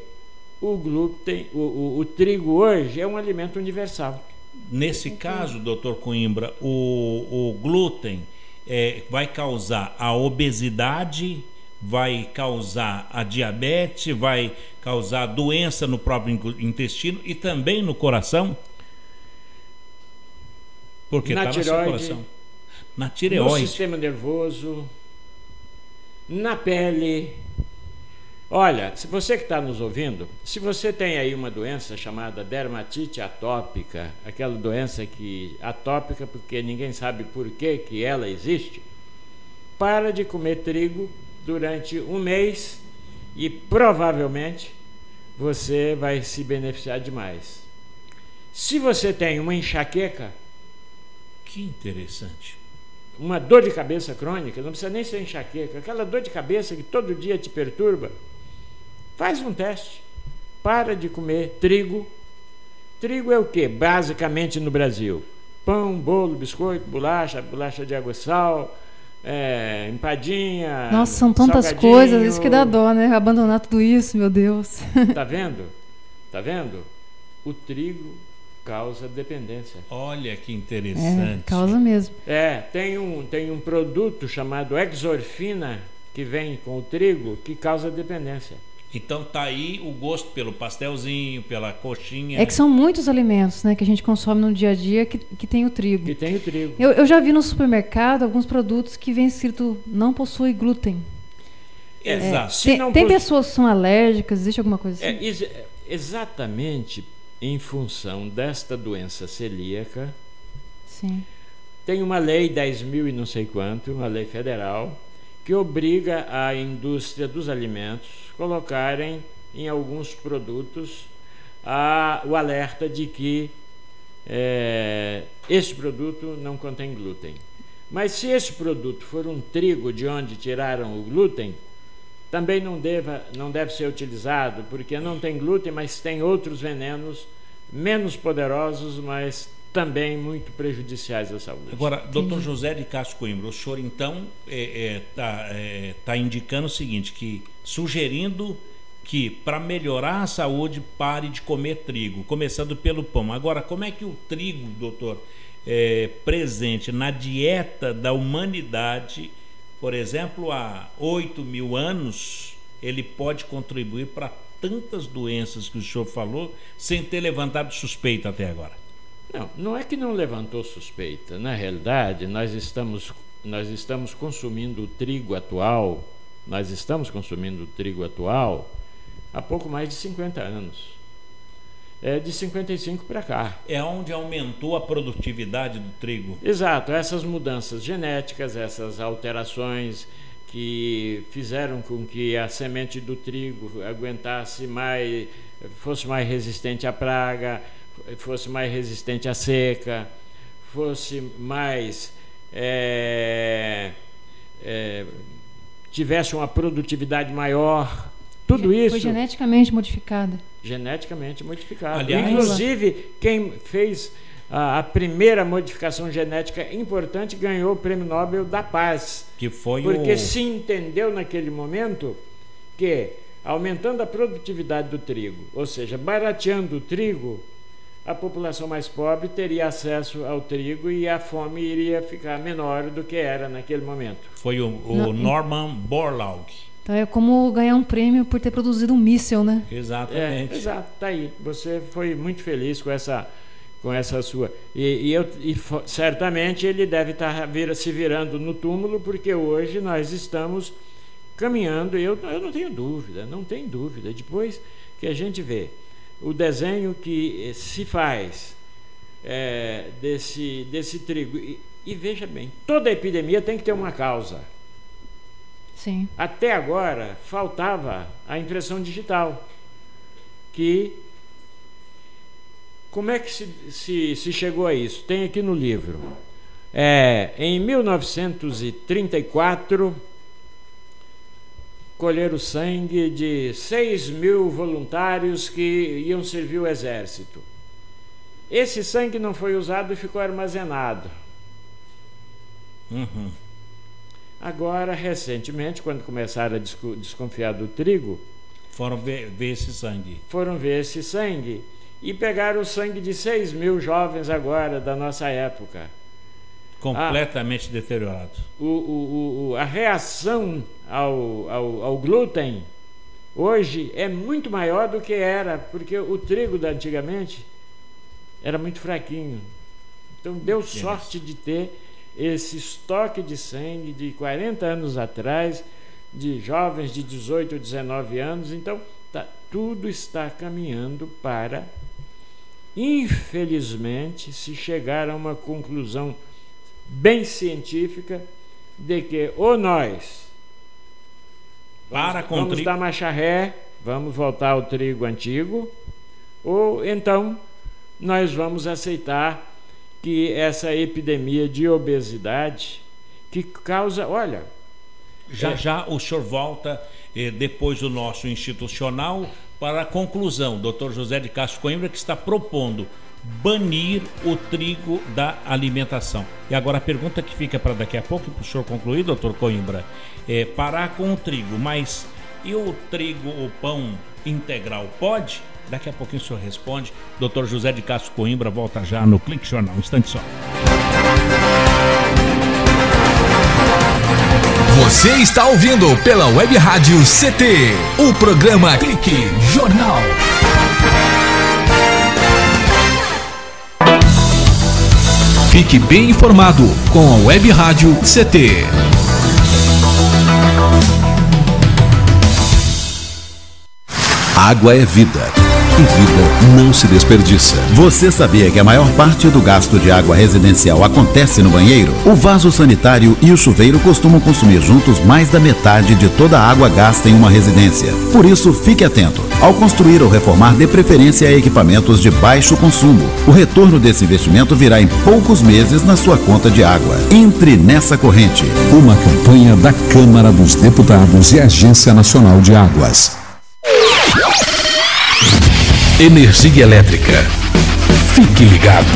o glúten, o trigo hoje é um alimento universal. Nesse caso, doutor Coimbra, o glúten vai causar a obesidade, vai causar a diabetes, vai causar doença no próprio intestino e também no coração? Porque na está tireoide, na circulação. Na tireoide. No sistema nervoso, na pele. Olha, se você que está nos ouvindo, se você tem aí uma doença chamada dermatite atópica, aquela doença atópica porque ninguém sabe por que ela existe, para de comer trigo durante um mês e provavelmente você vai se beneficiar demais. Se você tem uma enxaqueca, que interessante, uma dor de cabeça crônica, não precisa nem ser enxaqueca, aquela dor de cabeça que todo dia te perturba, faz um teste, para de comer trigo. Trigo é o que? Basicamente no Brasil: pão, bolo, biscoito, bolacha de água e sal, empadinha. Nossa, são tantas coisas, isso que dá dó, né? Abandonar tudo isso, meu Deus. Tá vendo? Tá vendo? O trigo causa dependência. Olha que interessante. Causa mesmo. Tem um produto chamado Exorfina que vem com o trigo que causa dependência. Então tá aí o gosto pelo pastelzinho, pela coxinha. É que são muitos alimentos, né, que a gente consome no dia a dia que tem o trigo. Que tem o trigo. Eu já vi no supermercado alguns produtos que vem escrito não possui glúten. Exato. Tem pessoas que são alérgicas, existe alguma coisa assim? Exatamente em função desta doença celíaca. Sim. Tem uma lei 10.000 e não sei quanto, uma lei federal, que obriga a indústria dos alimentos colocarem em alguns produtos o alerta de que esse produto não contém glúten. Mas se esse produto for um trigo de onde tiraram o glúten, também não deve ser utilizado, porque não tem glúten, mas tem outros venenos menos poderosos, mas também muito prejudiciais à saúde. Agora, doutor José de Castro Coimbra, o senhor então está indicando o seguinte, sugerindo que para melhorar a saúde pare de comer trigo, começando pelo pão. Agora, como é que o trigo, doutor, presente na dieta da humanidade, por exemplo, há 8.000 anos, ele pode contribuir para tantas doenças que o senhor falou, sem ter levantado suspeita até agora? Não é que não levantou suspeita. Na realidade, nós estamos consumindo o trigo atual, há pouco mais de 50 anos. De 55 para cá. É onde aumentou a produtividade do trigo. Exato, essas mudanças genéticas, essas alterações que fizeram com que a semente do trigo aguentasse mais, fosse mais resistente à praga, fosse mais resistente à seca, fosse mais tivesse uma produtividade maior. Tudo isso foi geneticamente modificada. Geneticamente modificada. Aliás, inclusive, quem fez a primeira modificação genética importante ganhou o Prêmio Nobel da Paz. Porque se entendeu naquele momento que, aumentando a produtividade do trigo, ou seja, barateando o trigo, a população mais pobre teria acesso ao trigo e a fome iria ficar menor do que era naquele momento. Foi o Norman Borlaug. Então é como ganhar um prêmio por ter produzido um míssil, né? Exatamente. Exato, tá aí. Você foi muito feliz com essa sua. E certamente ele deve estar se virando no túmulo, porque hoje nós estamos caminhando. Eu não tenho dúvida, não tem dúvida. Depois que a gente vê o desenho que se faz desse trigo, e veja bem, toda epidemia tem que ter uma causa. Sim. Até agora faltava a impressão digital. Como é que se chegou a isso? Tem aqui no livro. Em 1934, colheram sangue de 6.000 voluntários que iam servir o exército. Esse sangue não foi usado e ficou armazenado. Uhum. Agora, recentemente, quando começaram a desconfiar do trigo, foram ver esse sangue. Foram ver esse sangue e pegaram o sangue de 6.000 jovens agora da nossa época. Completamente deteriorado. A reação ao glúten hoje é muito maior do que era, porque o trigo da antigamente era muito fraquinho. Então deu sorte de ter esse estoque de sangue de 40 anos atrás, de jovens de 18 ou 19 anos. Então tudo está caminhando para, infelizmente, se chegar a uma conclusão bem científica de que ou nós vamos dar marcha ré, vamos voltar ao trigo antigo, ou então nós vamos aceitar que essa epidemia de obesidade que causa, olha... Já o senhor volta, depois do nosso institucional, para a conclusão. Dr. José de Castro Coimbra, que está propondo banir o trigo da alimentação. E agora a pergunta que fica para daqui a pouco, para o senhor concluir, doutor Coimbra, parar com o trigo, mas e o trigo, o pão integral, pode? Daqui a pouquinho o senhor responde. Dr. José de Castro Coimbra volta já no Clique Jornal. Um instante só. Você está ouvindo pela Web Rádio CT, o programa Clique Jornal. Fique bem informado com a Web Rádio CT. Água é vida. E vida não se desperdiça. Você sabia que a maior parte do gasto de água residencial acontece no banheiro? O vaso sanitário e o chuveiro costumam consumir juntos mais da metade de toda a água gasta em uma residência. Por isso, fique atento. Ao construir ou reformar, dê preferência a equipamentos de baixo consumo. O retorno desse investimento virá em poucos meses na sua conta de água. Entre nessa corrente. Uma campanha da Câmara dos Deputados e Agência Nacional de Águas. Energia elétrica. Fique ligado.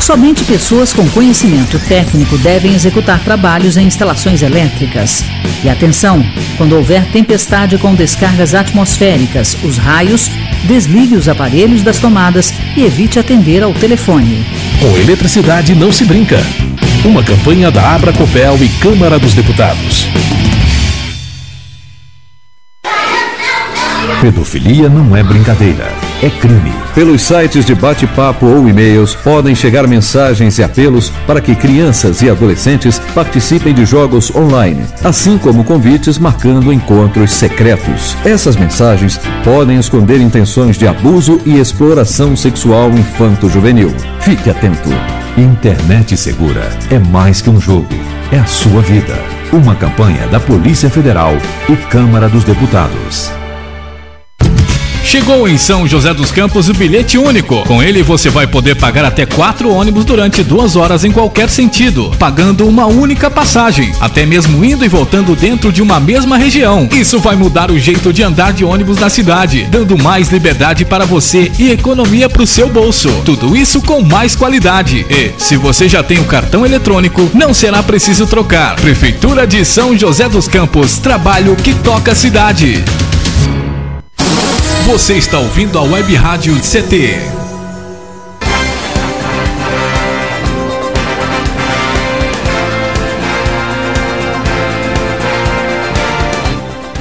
Somente pessoas com conhecimento técnico devem executar trabalhos em instalações elétricas. E atenção, quando houver tempestade com descargas atmosféricas, os raios, desligue os aparelhos das tomadas e evite atender ao telefone. Com eletricidade não se brinca. Uma campanha da Abracopel e Câmara dos Deputados. Pedofilia não é brincadeira, é crime. Pelos sites de bate-papo ou e-mails podem chegar mensagens e apelos para que crianças e adolescentes participem de jogos online, assim como convites marcando encontros secretos. Essas mensagens podem esconder intenções de abuso e exploração sexual infanto-juvenil. Fique atento. Internet segura é mais que um jogo, é a sua vida. Uma campanha da Polícia Federal e Câmara dos Deputados. Chegou em São José dos Campos o bilhete único. Com ele você vai poder pagar até 4 ônibus durante 2 horas em qualquer sentido, pagando uma única passagem, até mesmo indo e voltando dentro de uma mesma região. Isso vai mudar o jeito de andar de ônibus na cidade, dando mais liberdade para você e economia para o seu bolso. Tudo isso com mais qualidade. E, se você já tem o cartão eletrônico, não será preciso trocar. Prefeitura de São José dos Campos, trabalho que toca a cidade. Você está ouvindo a Web Rádio CT.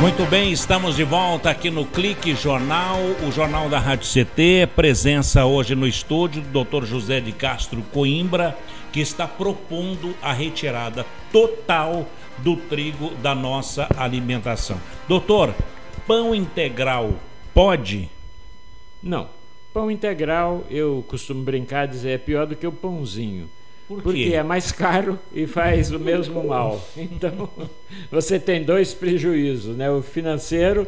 Muito bem, estamos de volta aqui no Clique Jornal, o Jornal da Rádio CT. Presença hoje no estúdio do Dr. José de Castro Coimbra, que está propondo a retirada total do trigo da nossa alimentação. Doutor, pão integral pode? Não. Pão integral, eu costumo brincar, dizer, é pior do que o pãozinho. Por quê? Porque é mais caro e faz o mesmo mal. Então, você tem dois prejuízos, né? O financeiro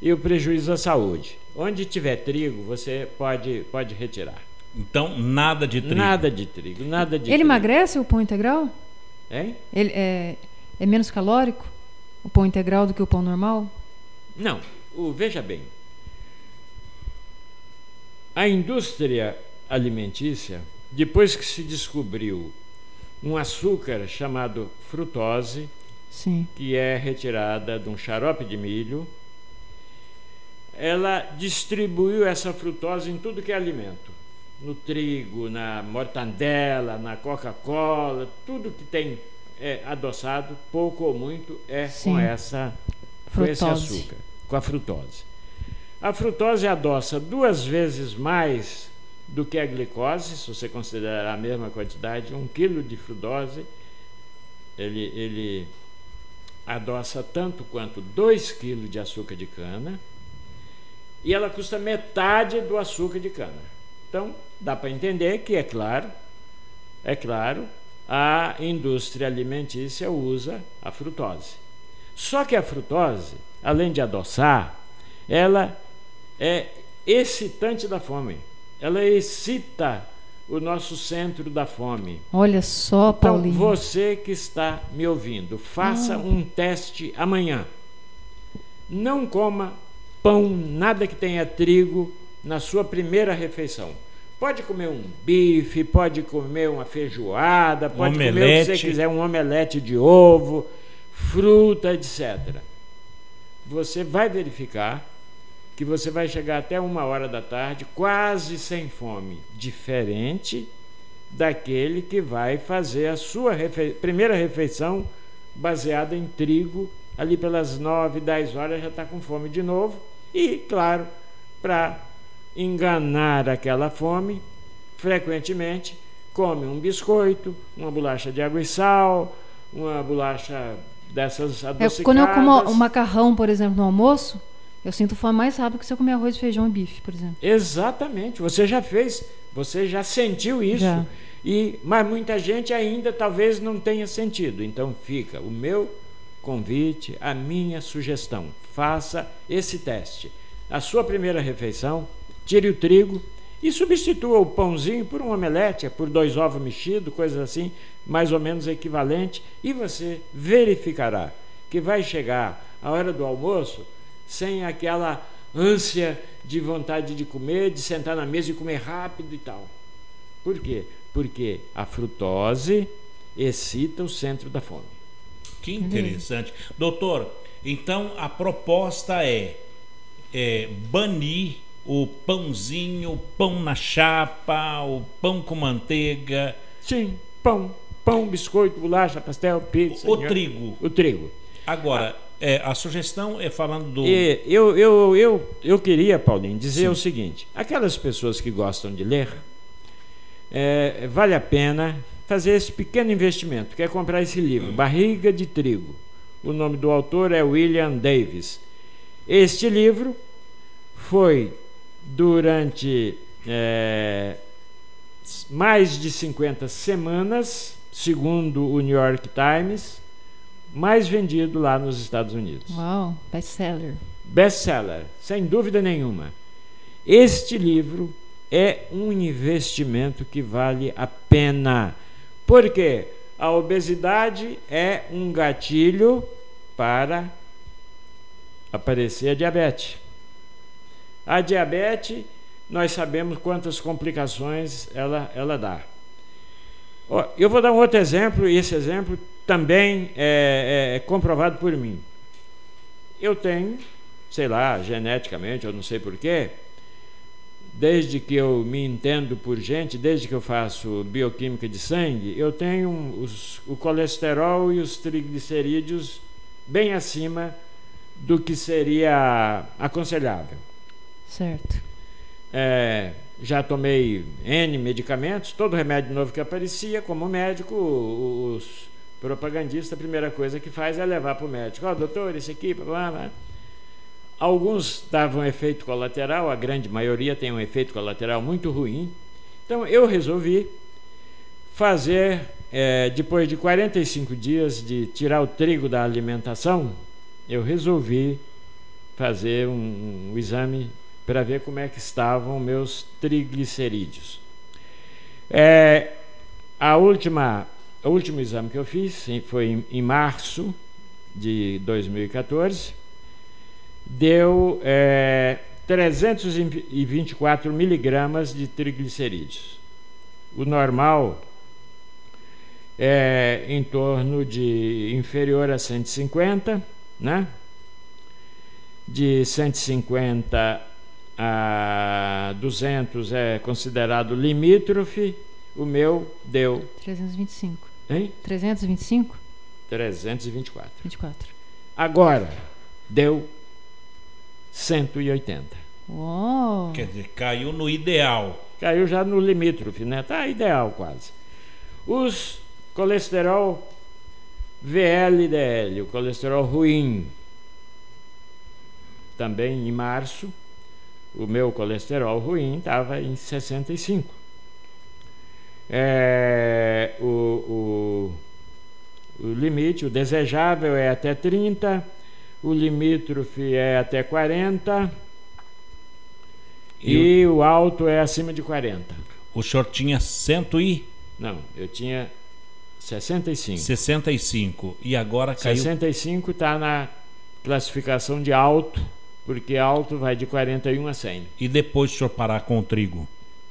e o prejuízo à saúde. Onde tiver trigo, você pode retirar. Então, nada de trigo? Nada de trigo, nada de Ele trigo. emagrece o pão integral? Hein? Ele é menos calórico, o pão integral, do que o pão normal? Não. Veja bem. A indústria alimentícia, depois que se descobriu um açúcar chamado frutose, sim, que é retirada de um xarope de milho, ela distribuiu essa frutose em tudo que é alimento. No trigo, na mortandela, na Coca-Cola, tudo que tem adoçado, pouco ou muito, sim, com esse açúcar, com a frutose. A frutose adoça 2 vezes mais do que a glicose, se você considerar a mesma quantidade. 1 quilo de frutose, ele adoça tanto quanto 2 quilos de açúcar de cana, e ela custa metade do açúcar de cana. Então, dá para entender que, é claro, a indústria alimentícia usa a frutose. Só que a frutose, além de adoçar, ela é excitante da fome. Ela excita o nosso centro da fome. Olha só, então, Paulinho. Você que está me ouvindo, faça um teste amanhã. Não coma pão, nada que tenha trigo, na sua primeira refeição. Pode comer um bife, pode comer uma feijoada, pode comer o que você quiser, um omelete de ovo, fruta, etc. Você vai verificar que você vai chegar até 1h da tarde quase sem fome, diferente daquele que vai fazer a sua primeira refeição baseada em trigo, ali pelas 9, 10 horas já está com fome de novo. E, claro, para enganar aquela fome, frequentemente come um biscoito, uma bolacha de água e sal, uma bolacha dessas adocicadas. Quando eu como um macarrão, por exemplo, no almoço, eu sinto fome mais rápido que se eu comer arroz, feijão e bife, por exemplo. Exatamente, você já fez, você já sentiu isso. Já. Mas muita gente ainda talvez não tenha sentido. Então fica o meu convite, a minha sugestão. Faça esse teste. A sua primeira refeição, tire o trigo e substitua o pãozinho por um omelete, por 2 ovos mexidos, coisas assim, mais ou menos equivalente, e você verificará que vai chegar a hora do almoço sem aquela ânsia de vontade de comer, de sentar na mesa e comer rápido e tal. Por quê? Porque a frutose excita o centro da fome. Que interessante. Doutor, então a proposta é banir o pãozinho, o pão na chapa, o pão com manteiga. Sim, pão, biscoito, bolacha, pastel, pizza. O trigo. O trigo. Agora, a sugestão é falando do... Eu queria, Paulinho, dizer Sim. o seguinte: aquelas pessoas que gostam de ler, vale a pena fazer esse pequeno investimento, que é comprar esse livro, Barriga de Trigo. O nome do autor é William Davis. Este livro foi, durante mais de 50 semanas, segundo o New York Times, mais vendido lá nos Estados Unidos. Uau, best-seller. Best-seller, sem dúvida nenhuma. Este livro é um investimento que vale a pena. Porque a obesidade é um gatilho para aparecer a diabetes. A diabetes, nós sabemos quantas complicações ela dá. Eu vou dar um outro exemplo, e esse exemplo também é comprovado por mim. Eu tenho, sei lá, geneticamente, eu não sei porquê, desde que eu me entendo por gente, desde que eu faço bioquímica de sangue, eu tenho o colesterol e os triglicerídeos bem acima do que seria aconselhável. Certo. Já tomei N medicamentos, todo remédio novo que aparecia, como médico, os propagandistas, a primeira coisa que faz é levar para o médico. Doutor, esse aqui, blá. Alguns davam efeito colateral, a grande maioria tem um efeito colateral muito ruim. Então eu resolvi fazer, depois de 45 dias de tirar o trigo da alimentação, eu resolvi fazer um exame para ver como é que estavam meus triglicerídeos. O último exame que eu fiz foi em março de 2014, deu 324 miligramas de triglicerídeos. O normal é em torno de inferior a 150, né? De 150 a 200 é considerado limítrofe. O meu deu 325. Hein? 325? 324. 24. Agora deu 180. Uou. Quer dizer, caiu no ideal. Caiu já no limítrofe, né? Tá ideal quase. Os colesterol VLDL, o colesterol ruim, também em março, o meu colesterol ruim estava em 65. O limite, o desejável é até 30, o limítrofe é até 40 e o alto é acima de 40. O senhor tinha 100 e... Não, eu tinha 65. 65. E agora caiu... 65 está na classificação de alto, porque alto vai de 41 a 100. E depois do senhor parar com o trigo?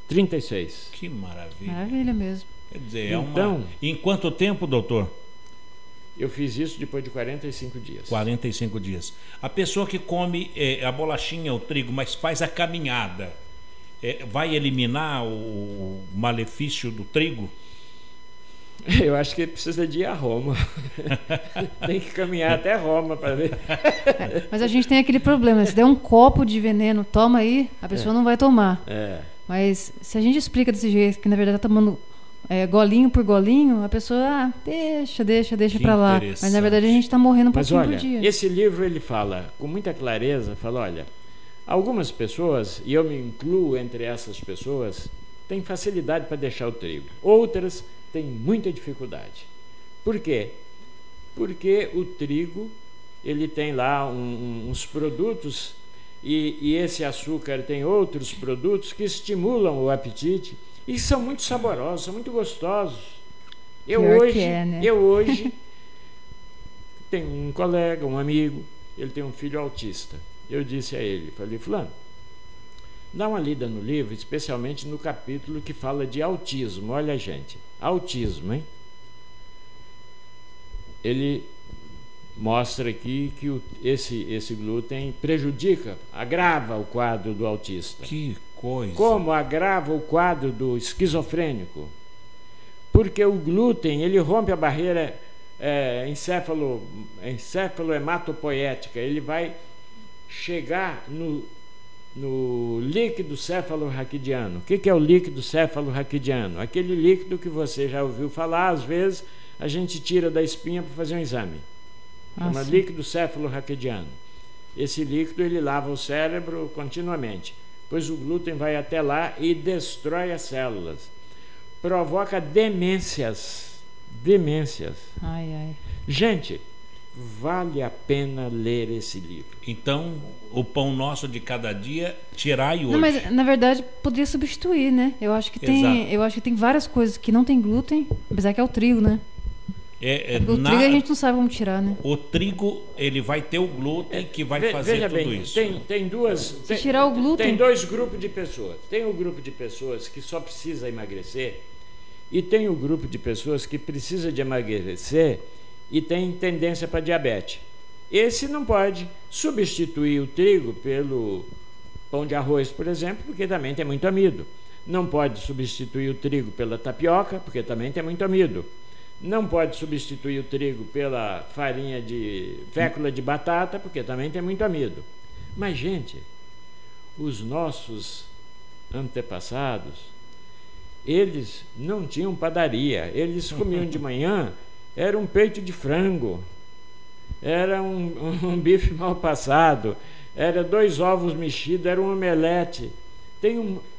36. Que maravilha. Maravilha mesmo. Quer dizer, então, em quanto tempo, doutor? Eu fiz isso depois de 45 dias. 45 dias. A pessoa que come a bolachinha, o trigo, mas faz a caminhada, vai eliminar o malefício do trigo? Eu acho que precisa de ir a Roma. Tem que caminhar até Roma para ver. Mas a gente tem aquele problema, se der um copo de veneno, toma aí, a pessoa não vai tomar. Mas se a gente explica desse jeito, que na verdade está tomando golinho por golinho, a pessoa deixa para lá. Mas na verdade a gente está morrendo um pouquinho por dia. Esse livro ele fala com muita clareza, fala, olha, algumas pessoas, e eu me incluo entre essas pessoas, têm facilidade para deixar o trigo. Outras têm muita dificuldade. Por quê? Porque o trigo ele tem lá uns produtos e esse açúcar tem outros produtos que estimulam o apetite e são muito saborosos, são muito gostosos. Eu hoje tenho um colega, um amigo, ele tem um filho autista. Eu disse a ele, falei, fulano, dá uma lida no livro, especialmente no capítulo que fala de autismo. Olha, gente, autismo, hein? Ele mostra aqui que esse glúten prejudica, agrava o quadro do autista. Que coisa! Como agrava o quadro do esquizofrênico? Porque o glúten, ele rompe a barreira encefalo-hematopoética, ele vai chegar no líquido cefalorraquidiano. O que é o líquido cefalorraquidiano? Aquele líquido que você já ouviu falar, às vezes a gente tira da espinha para fazer um exame. Chama líquido cefalorraquidiano. Esse líquido ele lava o cérebro continuamente, pois o glúten vai até lá e destrói as células. Provoca demências. Gente, vale a pena ler esse livro. Então, o pão nosso de cada dia, tirai hoje. Não, mas na verdade poderia substituir, né? Eu acho que tem várias coisas que não tem glúten, apesar que é o trigo, né? O trigo a gente não sabe como tirar, né? O trigo, ele vai ter o glúten que vai fazer tudo isso. Tem duas... Se tirar o glúten... Tem dois grupos de pessoas. Tem o grupo de pessoas que só precisa emagrecer e tem o grupo de pessoas que precisa de emagrecer e tem tendência para diabetes. Esse não pode substituir o trigo pelo pão de arroz, por exemplo, porque também tem muito amido. Não pode substituir o trigo pela tapioca, porque também tem muito amido. Não pode substituir o trigo pela farinha de fécula de batata, porque também tem muito amido. Mas, gente, os nossos antepassados, eles não tinham padaria. Eles comiam de manhã, era um peito de frango, era um bife mal passado, era 2 ovos mexidos, era um omelete.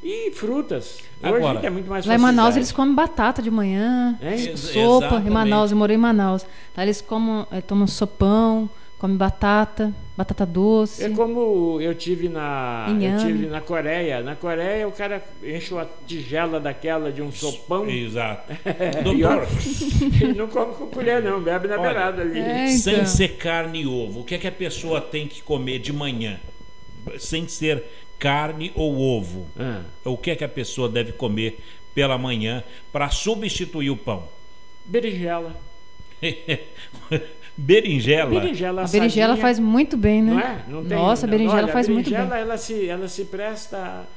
E frutas. Agora, hoje é muito mais lá em Manaus eles comem batata de manhã, sopa. Exatamente. Em Manaus, eu morei em Manaus. Lá eles tomam sopão, comem batata doce. É como eu tive na Coreia. Na Coreia o cara enche uma tigela daquela de um sopão. Exato. Doutor, ele não come com colher não, bebe na beirada ali. Então. Sem ser carne e ovo, o que é que a pessoa tem que comer de manhã? Sem ser carne ou ovo. O que é que a pessoa deve comer pela manhã para substituir o pão? Berinjela. Berinjela? A berinjela faz muito bem, né? Não é? Não tem, nossa, a berinjela faz muito bem. A berinjela ela se presta...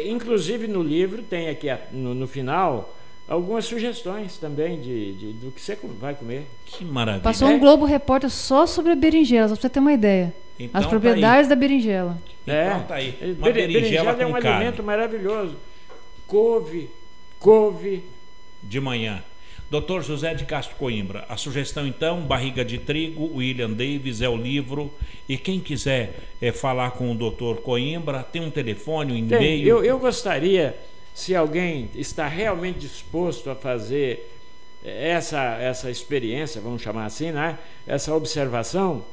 Inclusive no livro tem aqui no final algumas sugestões também do que você vai comer. Que maravilha. Passou um Globo Repórter só sobre a berinjela, só para você ter uma ideia. Então, as propriedades da berinjela. Então tá aí. Uma berinjela é um com carne. alimento maravilhoso. Couve. De manhã. Dr. José de Castro Coimbra, a sugestão então, Barriga de Trigo, William Davis é o livro. E quem quiser falar com o Dr. Coimbra, tem um telefone, um e-mail. Eu gostaria, se alguém está realmente disposto a fazer essa experiência, vamos chamar assim, né? Essa observação,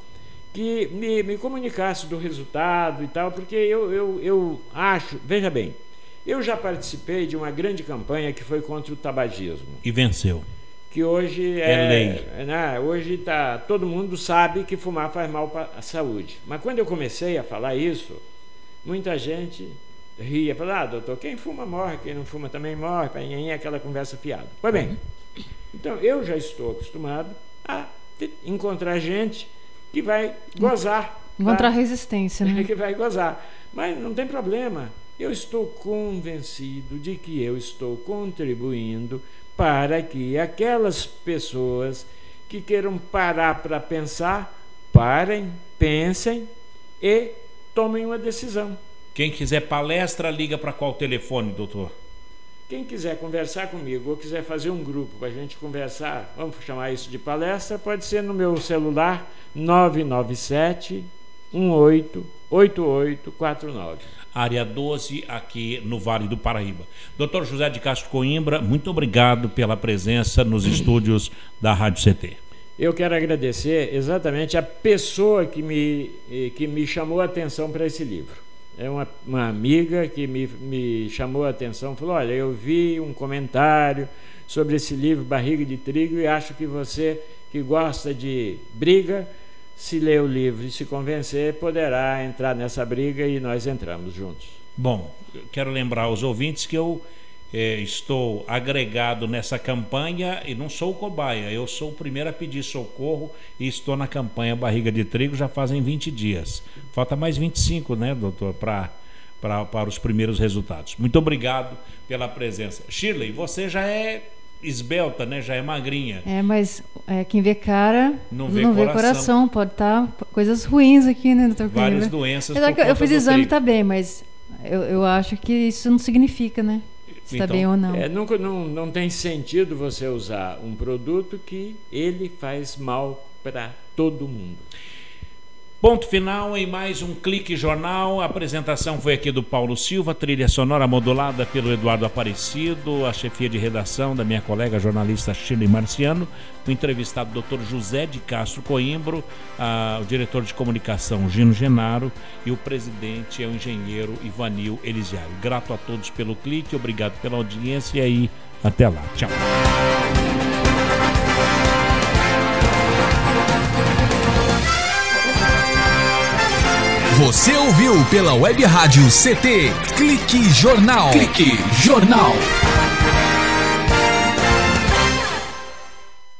que me comunicasse do resultado e tal, porque eu acho, veja bem, eu já participei de uma grande campanha que foi contra o tabagismo. E venceu. Que hoje é lei. Né, hoje todo mundo sabe que fumar faz mal para a saúde. Mas quando eu comecei a falar isso, muita gente ria, falava, doutor, quem fuma morre, quem não fuma também morre, é aquela conversa fiada. Pois bem, então eu já estou acostumado a encontrar gente que vai gozar. Encontrar resistência, né? Que vai gozar. Mas não tem problema. Eu estou convencido de que eu estou contribuindo para que aquelas pessoas que queiram parar para pensar, parem, pensem e tomem uma decisão. Quem quiser palestra, liga para qual telefone, doutor? Quem quiser conversar comigo ou quiser fazer um grupo para a gente conversar, vamos chamar isso de palestra, pode ser no meu celular 997 18 8849. Área 12, aqui no Vale do Paraíba. Dr. José de Castro Coimbra, muito obrigado pela presença nos estúdios da Rádio CT. Eu quero agradecer exatamente a pessoa que me chamou a atenção para esse livro. É uma amiga que me chamou a atenção, falou, olha, eu vi um comentário sobre esse livro Barriga de Trigo e acho que você que gosta de briga, se ler o livro e se convencer, poderá entrar nessa briga e nós entramos juntos. Bom, quero lembrar aos ouvintes que eu estou agregado nessa campanha e não sou cobaia, eu sou o primeiro a pedir socorro e estou na campanha Barriga de Trigo já fazem 20 dias. Falta mais 25, né, doutor, para os primeiros resultados. Muito obrigado pela presença. Shirley, você já é esbelta, né? Já é magrinha. Mas quem vê cara não vê coração. Pode estar coisas ruins aqui, né, doutor? Várias doenças. Eu fiz exame e está bem, mas eu acho que isso não significa, né? Se está bem ou não. Não tem sentido você usar um produto que ele faz mal para todo mundo. Ponto final em mais um Clique Jornal. A apresentação foi aqui do Paulo Silva, trilha sonora modulada pelo Eduardo Aparecido, a chefia de redação da minha colega jornalista Shirley Marciano, o entrevistado Dr. José de Castro Coimbra, o diretor de comunicação Gino Genaro e o presidente é o engenheiro Ivanil Elisiário. Grato a todos pelo clique, obrigado pela audiência e até lá. Tchau. Você ouviu pela Web Rádio CT Clique Jornal. Clique Jornal.